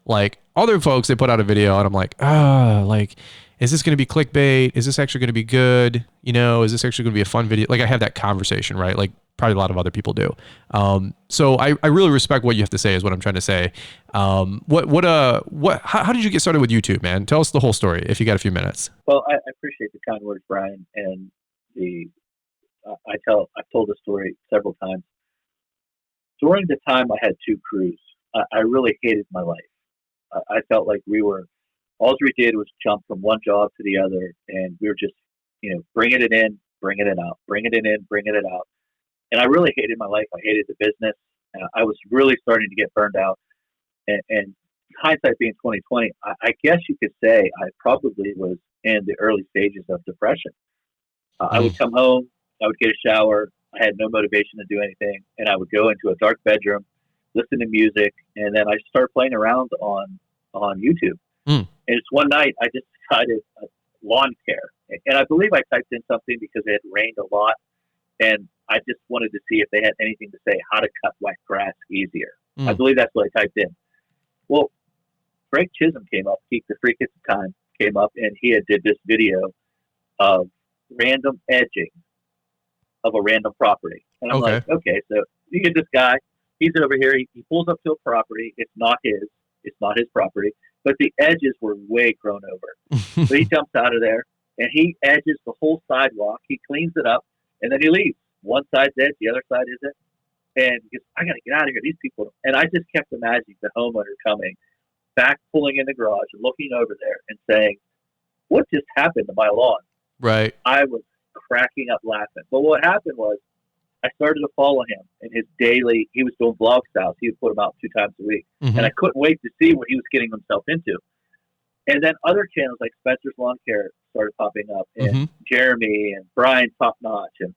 Like other folks, they put out a video and I'm like, like, is this going to be clickbait? Is this actually going to be good? You know, is this actually going to be a fun video? Like I have that conversation, right? Like probably a lot of other people do. So I really respect what you have to say is what I'm trying to say. How did you get started with YouTube, man? Tell us the whole story if you got a few minutes. Well, I appreciate the kind words, Brian. And I've told the story several times. During the time I had 2 crews, I really hated my life. I felt like all we did was jump from one job to the other, and we were just, you know, bringing it in, bringing it out, bringing it in, bringing it out. And I really hated my life. I hated the business. I was really starting to get burned out. And hindsight being 2020, I guess you could say I probably was in the early stages of depression. I would come home, I would get a shower, I had no motivation to do anything, and I would go into a dark bedroom, listen to music, and then I started playing around on YouTube. And it's one night I just decided lawn care. And I believe I typed in something because it had rained a lot. And I just wanted to see if they had anything to say how to cut wet grass easier. I believe that's what I typed in. Well, Greg Chisholm came up, Keep the Freak at the time, came up, and he had did this video of random edging of a random property. And I'm like, okay, so you get this guy, he's over here, he pulls up to a property, it's not his property, but the edges were way grown over. So he jumps out of there, and he edges the whole sidewalk, he cleans it up, and then he leaves. One side's edge, the other side isn't. And he goes, I got to get out of here. These people. And I just kept imagining the homeowner coming back, pulling in the garage and looking over there and saying, what just happened to my lawn? Right. I was cracking up laughing. But what happened was I started to follow him in his daily, he was doing vlog styles. He would put them out 2 times a week. And I couldn't wait to see what he was getting himself into. And then other channels like Spencer's Lawn Care started popping up, and Jeremy and Brian Top Notch and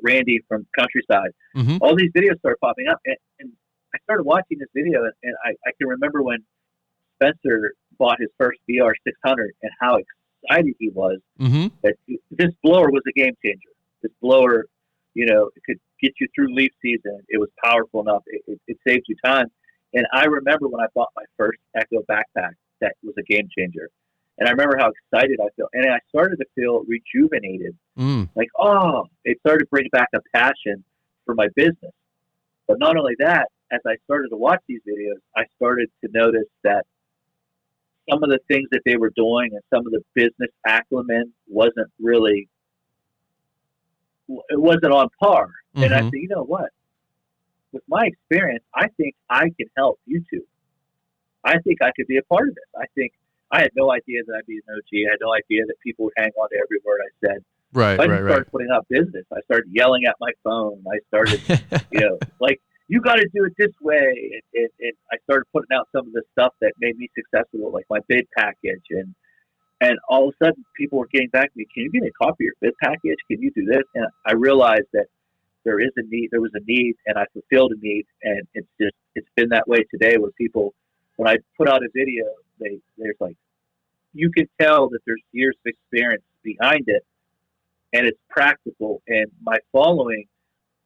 Randy from Countryside. All these videos started popping up, and I started watching this video, and I can remember when Spencer bought his first VR 600 and how excited he was that this blower was a game changer. This blower, you know, it could get you through leaf season. It was powerful enough. It saved you time. And I remember when I bought my first Echo backpack, that was a game changer. And I remember how excited I felt. And I started to feel rejuvenated. Like, it started to bring back a passion for my business. But not only that, as I started to watch these videos, I started to notice that some of the things that they were doing and some of the business acumen wasn't on par. And I said, you know what? With my experience, I think I can help YouTube. I think I could be a part of this. I think I had no idea that I'd be an OG. I had no idea that people would hang on to every word I said. Right, I just right, right. started putting out business. I started yelling at my phone. I started, like, you got to do it this way. And I started putting out some of the stuff that made me successful, like my bid package. And all of a sudden, people were getting back to me, can you give me a copy of your bid package? Can you do this? And I realized that there is a need. There was a need, and I fulfilled a need. And it's been that way today where people, when I put out a video, there's like, you can tell that there's years of experience behind it, and it's practical. And my following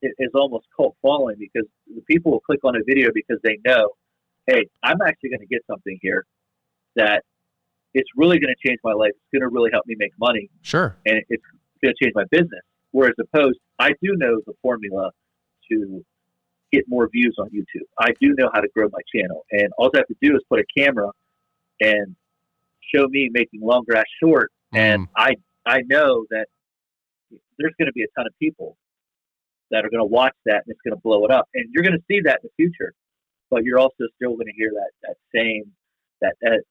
is almost cult following, because the people will click on a video because they know, hey, I'm actually going to get something here that it's really going to change my life. It's going to really help me make money. Sure. And it's going to change my business. Whereas opposed, I do know the formula to get more views on YouTube. I do know how to grow my channel. And all I have to do is put a camera and show me making long grass short. And I know that there's going to be a ton of people that are going to watch that, and it's going to blow it up. And you're going to see that in the future, but you're also still going to hear that same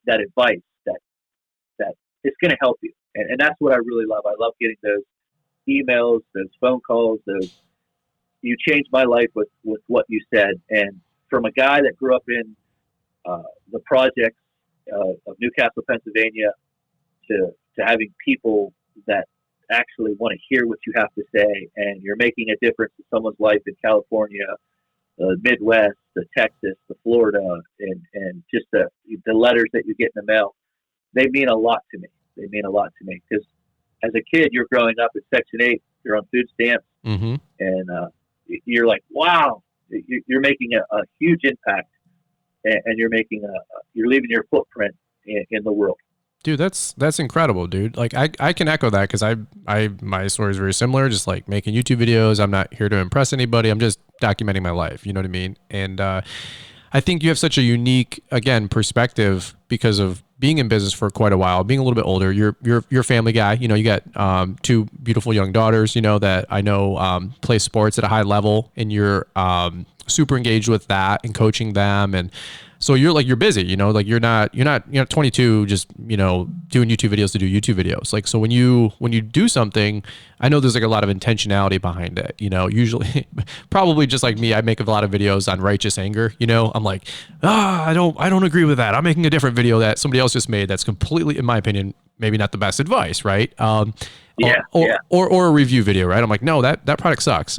advice that it's going to help you. And that's what I really love. I love getting those emails, those phone calls, you changed my life with what you said. And from a guy that grew up in the projects of Newcastle, Pennsylvania, to having people that actually want to hear what you have to say, and you're making a difference in someone's life in California, the Midwest, the Texas, the Florida, and just the letters that you get in the mail, they mean a lot to me. They mean a lot to me because as a kid, you're growing up in Section 8, you're on food stamps, and you're like, wow, you're making a huge impact, and you're leaving your footprint in the world. Dude, that's incredible, dude. Like I can echo that because my story is very similar. Just like making YouTube videos. I'm not here to impress anybody. I'm just documenting my life. You know what I mean? And I think you have such a unique, again, perspective because of being in business for quite a while, being a little bit older. You're a family guy. You know, you got two beautiful young daughters. You know that I know play sports at a high level, and you're super engaged with that and coaching them. And so you're busy, you know, like you're not 22 just, you know, doing YouTube videos to do YouTube videos. Like, so when you do something, I know there's like a lot of intentionality behind it, you know, usually probably just like me, I make a lot of videos on righteous anger, you know, I'm like, I don't agree with that. I'm making a different video that somebody else just made that's completely, in my opinion, maybe not the best advice, right? Or a review video, right? I'm like, no, that product sucks.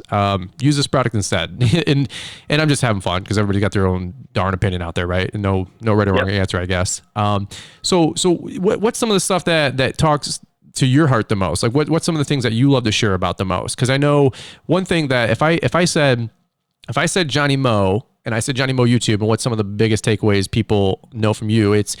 Use this product instead. and I'm just having fun because everybody's got their own darn opinion out there, right? And no right or wrong answer, I guess. So what's some of the stuff that talks to your heart the most? Like what's some of the things that you love to share about the most? Because I know one thing that if I said Johnny Mow and I said Johnny Mow YouTube, and what's some of the biggest takeaways people know from you, it's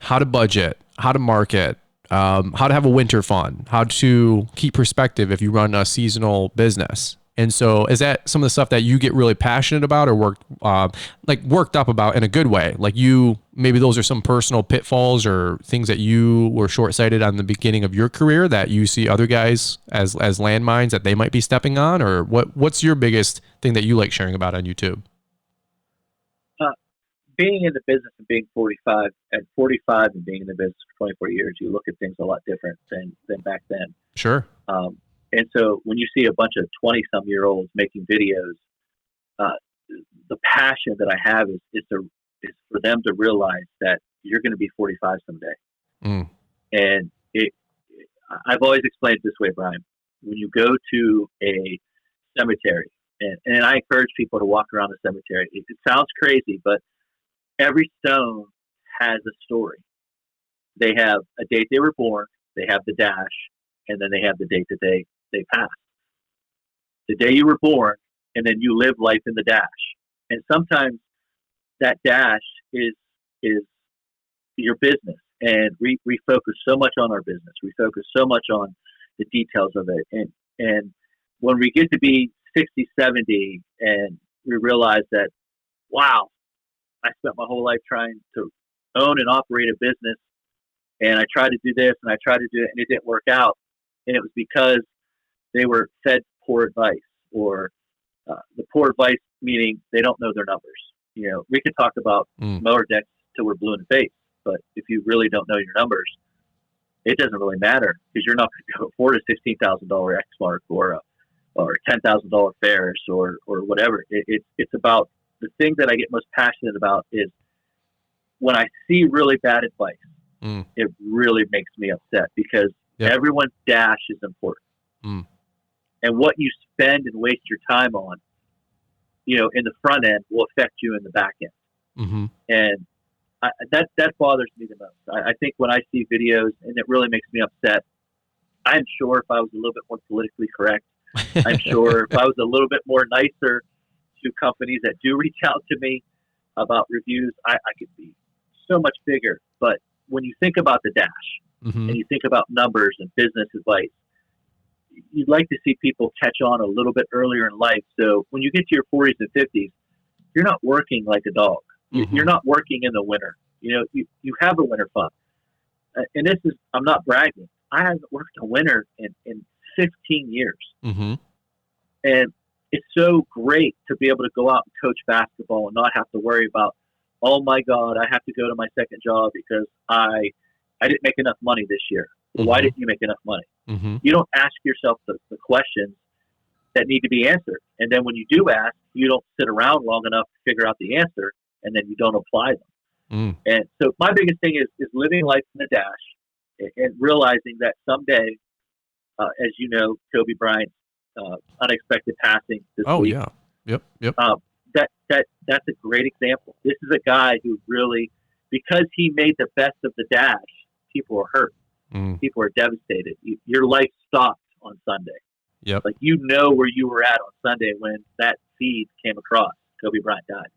how to budget, how to market, how to have a winter fund, how to keep perspective if you run a seasonal business. And so is that some of the stuff that you get really passionate about or worked up about in a good way? Like maybe those are some personal pitfalls or things that you were short-sighted on the beginning of your career that you see other guys as landmines that they might be stepping on, or what's your biggest thing that you like sharing about on YouTube? Being in the business and being 45 and being in the business for 24 years, you look at things a lot different than back then. Sure. And so when you see a bunch of 20-some-year-olds making videos, the passion that I have is for them to realize that you're going to be 45 someday. And I've always explained it this way, Brian. When you go to a cemetery, and I encourage people to walk around the cemetery. It sounds crazy, but every stone has a story. They have a date they were born, they have the dash, and then they have the date that they passed. The day you were born, and then you live life in the dash. And sometimes that dash is your business. And we focus so much on our business. We focus so much on the details of it. And when we get to be 60, 70, and we realize that, wow, I spent my whole life trying to own and operate a business, and I tried to do this and I tried to do it, and it didn't work out. And it was because they were fed poor advice, or the poor advice meaning they don't know their numbers. You know, we could talk about mower decks till we're blue in the face, but if you really don't know your numbers, it doesn't really matter because you're not going to afford a $16,000 X mark or $10,000 Ferris or whatever. It's about the thing that I get most passionate about is when I see really bad advice, it really makes me upset because everyone's dash is important. And what you spend and waste your time on, in the front end will affect you in the back end. And that bothers me the most. I think when I see videos and it really makes me upset, I'm sure if I was a little bit more politically correct, I'm sure if I was a little bit more nicer to companies that do reach out to me about reviews, I could be so much bigger. But when you think about the dash and you think about numbers and business advice, you'd like to see people catch on a little bit earlier in life. So when you get to your 40s and 50s, you're not working like a dog. You're not working in the winter. You have a winter fund. And this is, I'm not bragging. I haven't worked a winter in 15 years. And it's so great to be able to go out and coach basketball and not have to worry about, oh my God, I have to go to my second job because I didn't make enough money this year. Why didn't you make enough money? You don't ask yourself the questions that need to be answered. And then when you do ask, you don't sit around long enough to figure out the answer, and then you don't apply them. And so my biggest thing is living life in the dash and realizing that someday, as you know, Kobe Bryant's unexpected passing this week. Yep. That's a great example. This is a guy who really, because he made the best of the dash, people are hurt. People are devastated. Your life stopped on Sunday. Like where you were at on Sunday when that feed came across. Kobe Bryant died.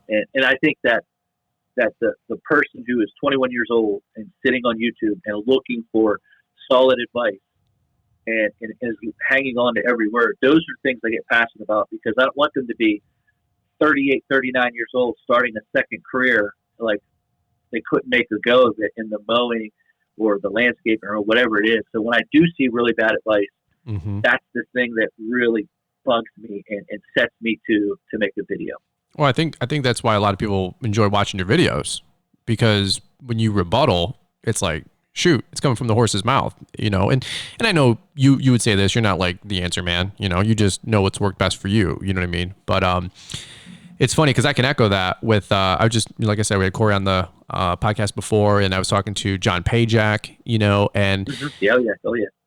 And I think that the person who is 21 years old and sitting on YouTube and looking for solid advice and is hanging on to every word, those are things I get passionate about because I don't want them to be 38, 39 years old starting a second career like they couldn't make a go of it in the mowing or the landscaping or whatever it is. So when I do see really bad advice, that's the thing that really bugs me and sets me to make a video. Well, I think that's why a lot of people enjoy watching your videos because when you rebuttal, it's like, shoot, it's coming from the horse's mouth, and I know you would say this, you're not like the answer man, you just know what's worked best for you. You know what I mean? But, it's funny because I can echo that with, I just, like I said, we had Corey on the podcast before and I was talking to John Pajak, and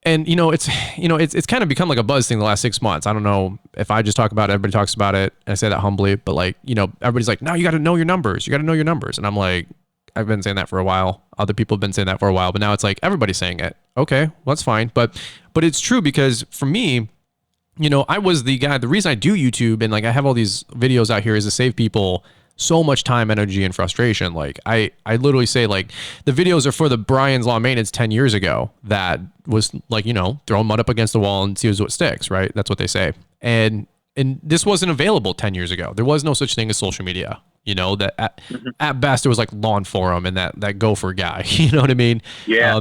and, it's kind of become like a buzz thing the last 6 months. I don't know if I just talk about it, everybody talks about it. And I say that humbly, but like, everybody's like, no, you got to know your numbers. You got to know your numbers. And I'm like, I've been saying that for a while. Other people have been saying that for a while, but now it's like everybody's saying it. Okay, well, that's fine. But it's true because for me, I was the guy, the reason I do YouTube and like I have all these videos out here is to save people so much time, energy, and frustration. Like I literally say like the videos are for the Brian's Lawn Maintenance 10 years ago that was like, throwing mud up against the wall and see what sticks, right? That's what they say. And this wasn't available 10 years ago. There was no such thing as social media, that at best it was like Lawn Forum and that Gopher guy, you know what I mean? Yeah.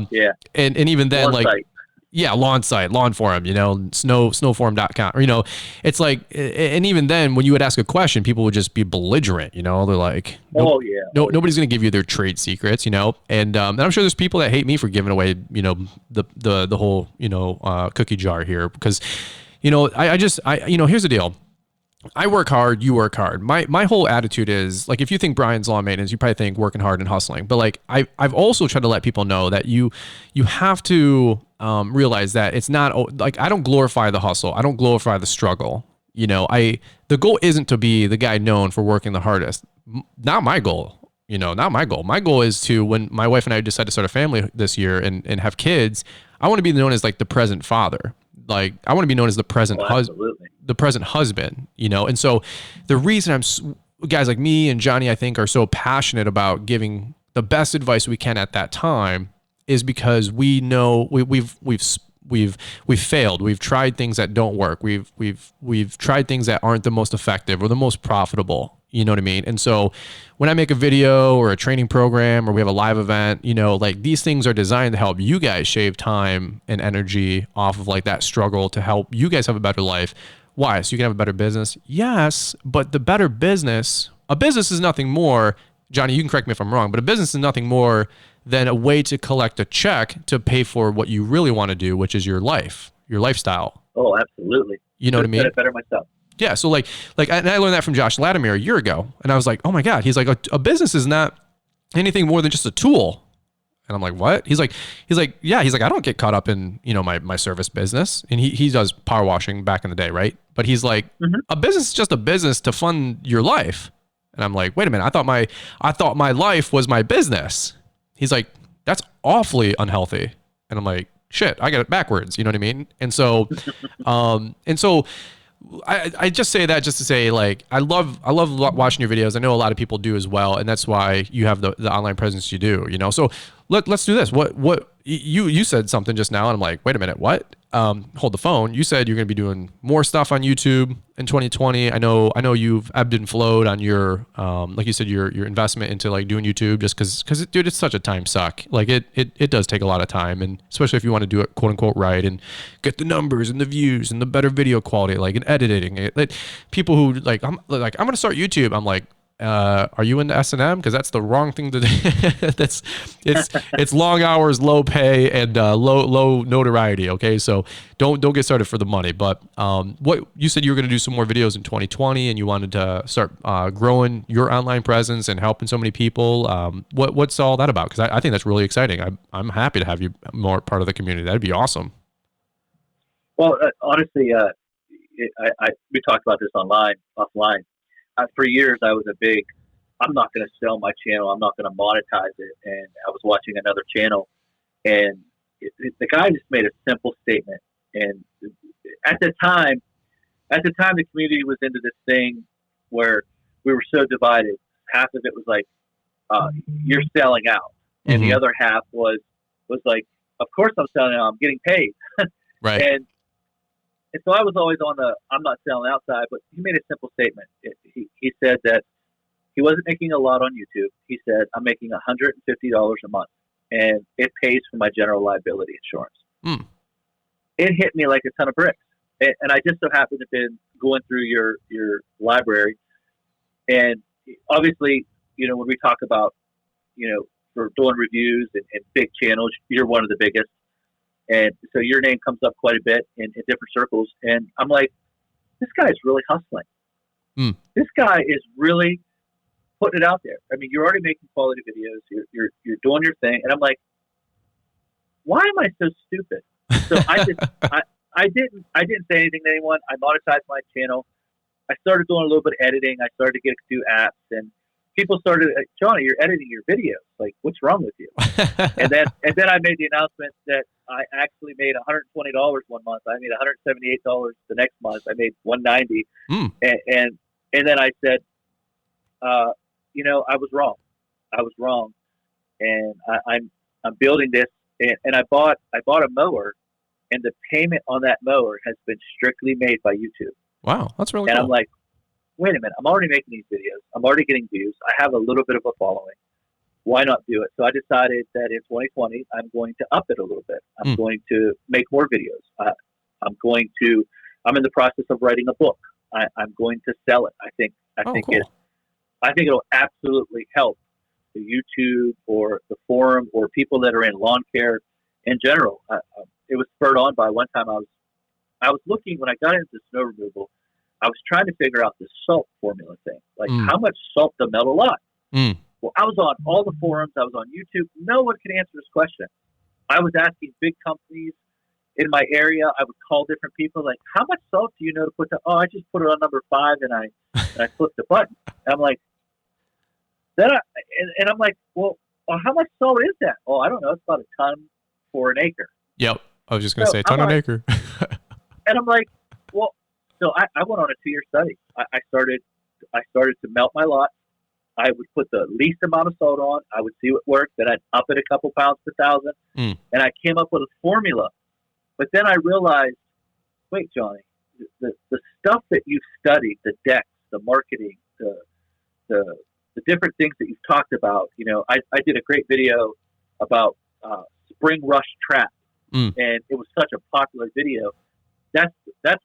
And even then, lawn site. Yeah, lawn site, Lawn Forum, snowforum.com, or, it's like, and even then when you would ask a question, people would just be belligerent, they're like, nobody's going to give you their trade secrets, and I'm sure there's people that hate me for giving away, the whole, cookie jar here because, here's the deal. I work hard, you work hard. My whole attitude is like, if you think Brian's Lawn Maintenance, you probably think working hard and hustling. But like, I've also tried to let people know that you have to realize that it's not like, I don't glorify the hustle. I don't glorify the struggle. The goal isn't to be the guy known for working the hardest. Not my goal. Not my goal. My goal is to, when my wife and I decide to start a family this year and have kids, I want to be known as like the present father. Like I want to be known as the present husband, and so the reason guys like me and Johnny, I think, are so passionate about giving the best advice we can at that time is because we know we've failed. We've tried things that don't work. We've tried things that aren't the most effective or the most profitable. You know what I mean? And so when I make a video or a training program or we have a live event, like these things are designed to help you guys shave time and energy off of like that struggle to help you guys have a better life. Why? So you can have a better business? Yes, but the better business, a business is nothing more, Johnny, you can correct me if I'm wrong, but a business is nothing more than a way to collect a check to pay for what you really want to do, which is your lifestyle. Oh, absolutely. You know what I mean? Said it better myself. Yeah. So like, and I learned that from Josh Latimer a year ago, and I was like, oh my God. He's like, a business is not anything more than just a tool. And I'm like, what? He's like, yeah. He's like, I don't get caught up in, my service business. And he does power washing back in the day. Right. But he's like, a business is just a business to fund your life. And I'm like, wait a minute. I thought my life was my business. He's like, that's awfully unhealthy. And I'm like, shit, I got it backwards. You know what I mean? And so, I just say that just to say, like, I love watching your videos. I know a lot of people do as well. And that's why you have the online presence you do, So let's do this. What you said something just now, and I'm like, wait a minute, what? Hold the phone. You said you're going to be doing more stuff on YouTube in 2020. I know you've ebbed and flowed on your, like you said, your investment into like doing YouTube, just because dude, it's such a time suck. Like it does take a lot of time, and especially if you want to do it quote unquote right and get the numbers and the views and the better video quality, like, and editing it. Like, people who I'm going to start YouTube. I'm like, are you into S&M? Because that's the wrong thing to do. It's long hours, low pay, and low notoriety. Okay, so don't get started for the money. But what you said, you were going to do some more videos in 2020, and you wanted to start growing your online presence and helping so many people. What's all that about? Because I think that's really exciting. I'm happy to have you more part of the community. That'd be awesome. Well, honestly, we talked about this offline. For years, I was I'm not going to sell my channel. I'm not going to monetize it. And I was watching another channel, and the guy just made a simple statement. And at the time, the community was into this thing where we were so divided. Half of it was like, you're selling out. And the other half was like, of course I'm selling out. I'm getting paid. Right. And so I was always on the I'm not selling outside, but he made a simple statement. He said that he wasn't making a lot on YouTube. He said, I'm making $150 a month, and it pays for my general liability insurance. It hit me like a ton of bricks. And I just so happened to have been going through your library. And obviously, when we talk about, for doing reviews and big channels, you're one of the biggest. And so your name comes up quite a bit in different circles. And I'm like, this guy is really hustling. This guy is really putting it out there. I mean, you're already making quality videos. You're doing your thing. And I'm like, why am I so stupid? So I didn't say anything to anyone. I monetized my channel. I started doing a little bit of editing. I started to get a few apps, and people started, Johnny, you're editing your videos. Like, what's wrong with you? and then I made the announcement that I actually made $120 one month. I made $178 the next month. I made $190. And then I said, I was wrong. And I'm building this, and I bought a mower, and the payment on that mower has been strictly made by YouTube. Wow, that's really cool. And I'm like, wait a minute, I'm already making these videos. I'm already getting views. I have a little bit of a following. Why not do it? So I decided that in 2020, I'm going to up it a little bit. I'm going to make more videos. I'm in the process of writing a book. I'm going to sell it. I think it'll absolutely help the YouTube or the forum or people that are in lawn care in general. It was spurred on by one time I was looking, when I got into snow removal, I was trying to figure out the salt formula thing. Like, how much salt to melt a lot? Well, I was on all the forums. I was on YouTube. No one could answer this question. I was asking big companies in my area. I would call different people, like, how much salt do you know to put to? Oh, I just put it on number 5, and I flipped the button. And I'm like, I'm like, well, how much salt is that? Oh, I don't know. It's about a ton for an acre. Yep. I was just going to say ton an acre. And I'm like, well, so I went on a 2-year study. I started to melt my lot. I would put the least amount of salt on. I would see what worked. Then I'd up it a couple pounds per thousand. And I came up with a formula. But then I realized, wait, Johnny, the stuff that you've studied, the decks, the marketing, the different things that you've talked about, I did a great video about spring rush trap. And it was such a popular video. That's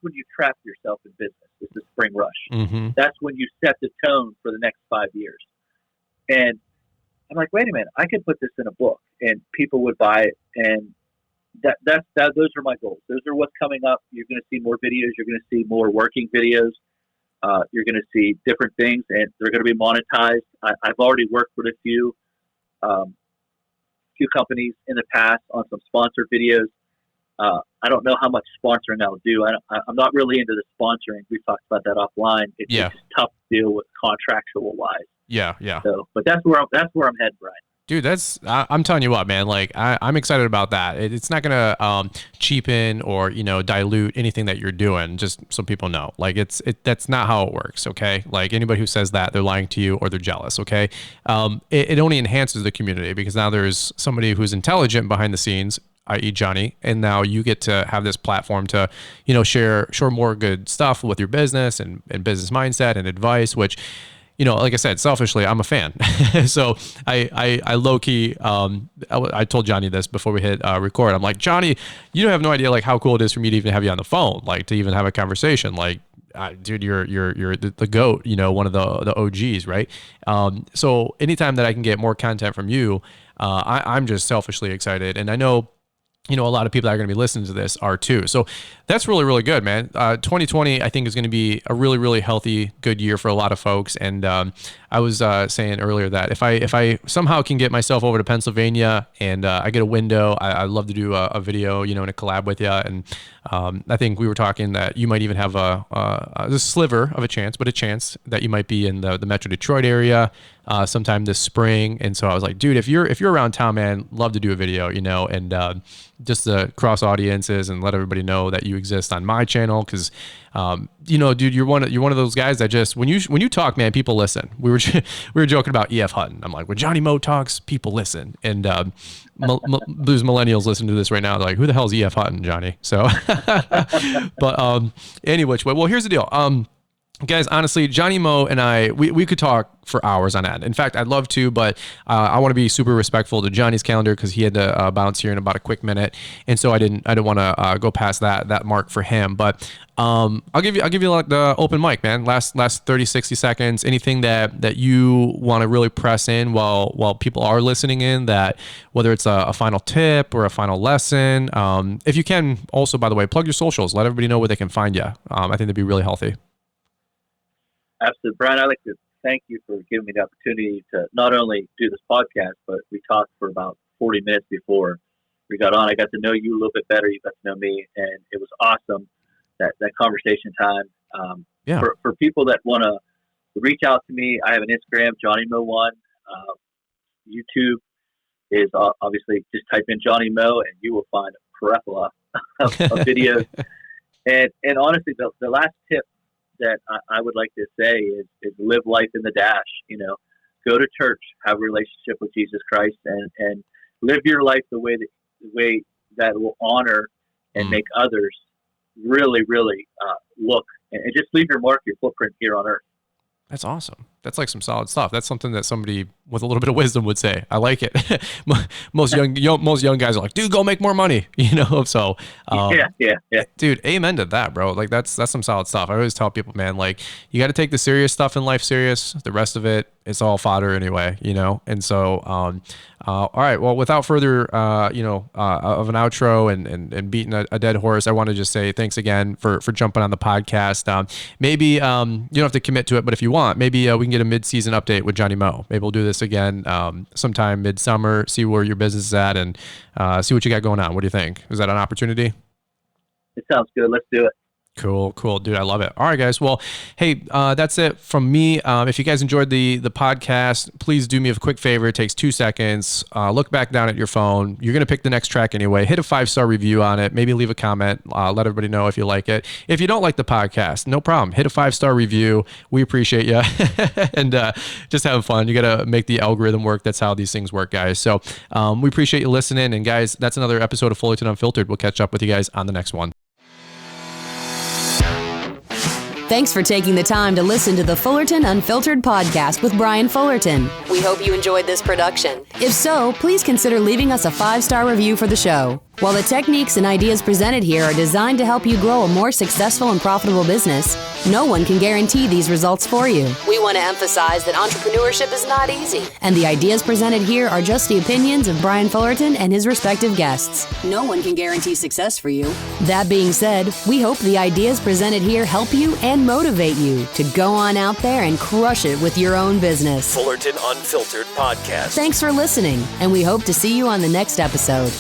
when you trap yourself in business. It's the spring rush. That's when you set the tone for the next 5 years. And I'm like, wait a minute, I could put this in a book and people would buy it. And those are my goals. Those are what's coming up. You're going to see more videos. You're going to see more working videos. You're going to see different things, and they're going to be monetized. I've already worked with a few companies in the past on some sponsored videos. I don't know how much sponsoring I'll do. I'm not really into the sponsoring. We've talked about that offline. It's just tough to deal with contractual wise. Yeah. So, but that's where I'm headed, Brian. Dude, I'm telling you what, man, like I'm excited about that. It's not going to cheapen or, dilute anything that you're doing, just so people know. Like that's not how it works, okay? Like anybody who says that, they're lying to you or they're jealous, okay? It only enhances the community because now there's somebody who's intelligent behind the scenes, i.e. Johnny, and now you get to have this platform to, share more good stuff with your business and business mindset and advice, which, like I said, selfishly, I'm a fan. So I low key, I told Johnny this before we hit record. I'm like, Johnny, you don't have no idea like how cool it is for me to even have you on the phone, like to even have a conversation. Like, dude, you're the GOAT, one of the OGs, right? So anytime that I can get more content from you, I'm just selfishly excited. And I know, a lot of people that are going to be listening to this are too. So that's really, really good, man. 2020, I think, is going to be a really, really healthy, good year for a lot of folks. And I was saying earlier that if I somehow can get myself over to Pennsylvania and I get a window, I'd love to do a video, and a collab with you. And I think we were talking that you might even have a sliver of a chance, but a chance that you might be in the Metro Detroit area sometime this spring. And so I was like, dude, if you're around town, man, love to do a video, and just to cross audiences and let everybody know that you exist on my channel. Cause, dude, you're one of those guys that just, when you talk, man, people listen. We were joking about E.F. Hutton. I'm like, when Johnny Mow talks, people listen. And, those millennials listen to this right now. They're like, who the hell is E.F. Hutton, Johnny? So, but, any which way, well, here's the deal. Guys, honestly, Johnny Mow and I, we could talk for hours on end. In fact, I'd love to, but I want to be super respectful to Johnny's calendar because he had to bounce here in about a quick minute, and so I didn't want to go past that mark for him. But I'll give you like the open mic, man. Last 30, 60 seconds. Anything that you want to really press in while people are listening in, that whether it's a final tip or a final lesson. If you can, also, by the way, plug your socials. Let everybody know where they can find you. I think that'd be really healthy. Absolutely. Brian, I'd like to thank you for giving me the opportunity to not only do this podcast, but we talked for about 40 minutes before we got on. I got to know you a little bit better. You got to know me, and it was awesome, that conversation time. For people that want to reach out to me, I have an Instagram, Johnny Mow 1. YouTube is obviously just type in Johnny Mow, and you will find a plethora of videos. And honestly, the last tip that I would like to say is live life in the dash. Go to church, have a relationship with Jesus Christ, and live your life the way that will honor and make others really, really look, and just leave your mark, your footprint here on earth. That's awesome. That's like some solid stuff. That's something that somebody with a little bit of wisdom would say. I like it. Most young guys are like, dude, go make more money, So, yeah. Dude, amen to that, bro. Like that's some solid stuff. I always tell people, man, like you got to take the serious stuff in life serious. The rest of it, it's all fodder anyway, And so, all right. Well, without further, of an outro and beating a dead horse, I want to just say thanks again for jumping on the podcast. Maybe you don't have to commit to it, but if you want, maybe we can get a mid-season update with Johnny Mow. Maybe we'll do this again sometime midsummer, see where your business is at, and see what you got going on. What do you think? Is that an opportunity? It sounds good. Let's do it. Cool, dude. I love it. All right, guys. Well, hey, that's it from me. If you guys enjoyed the podcast, please do me a quick favor. It takes 2 seconds. Look back down at your phone. You're going to pick the next track anyway. Hit a 5-star review on it. Maybe leave a comment. Let everybody know if you like it. If you don't like the podcast, no problem. Hit a 5-star review. We appreciate you. And just having fun. You got to make the algorithm work. That's how these things work, guys. So we appreciate you listening. And guys, that's another episode of Fullerton Unfiltered. We'll catch up with you guys on the next one. Thanks for taking the time to listen to the Fullerton Unfiltered podcast with Brian Fullerton. We hope you enjoyed this production. If so, please consider leaving us a 5-star review for the show. While the techniques and ideas presented here are designed to help you grow a more successful and profitable business, no one can guarantee these results for you. We want to emphasize that entrepreneurship is not easy, and the ideas presented here are just the opinions of Brian Fullerton and his respective guests. No one can guarantee success for you. That being said, we hope the ideas presented here help you and motivate you to go on out there and crush it with your own business. Fullerton Unfiltered Podcast. Thanks for listening, and we hope to see you on the next episode.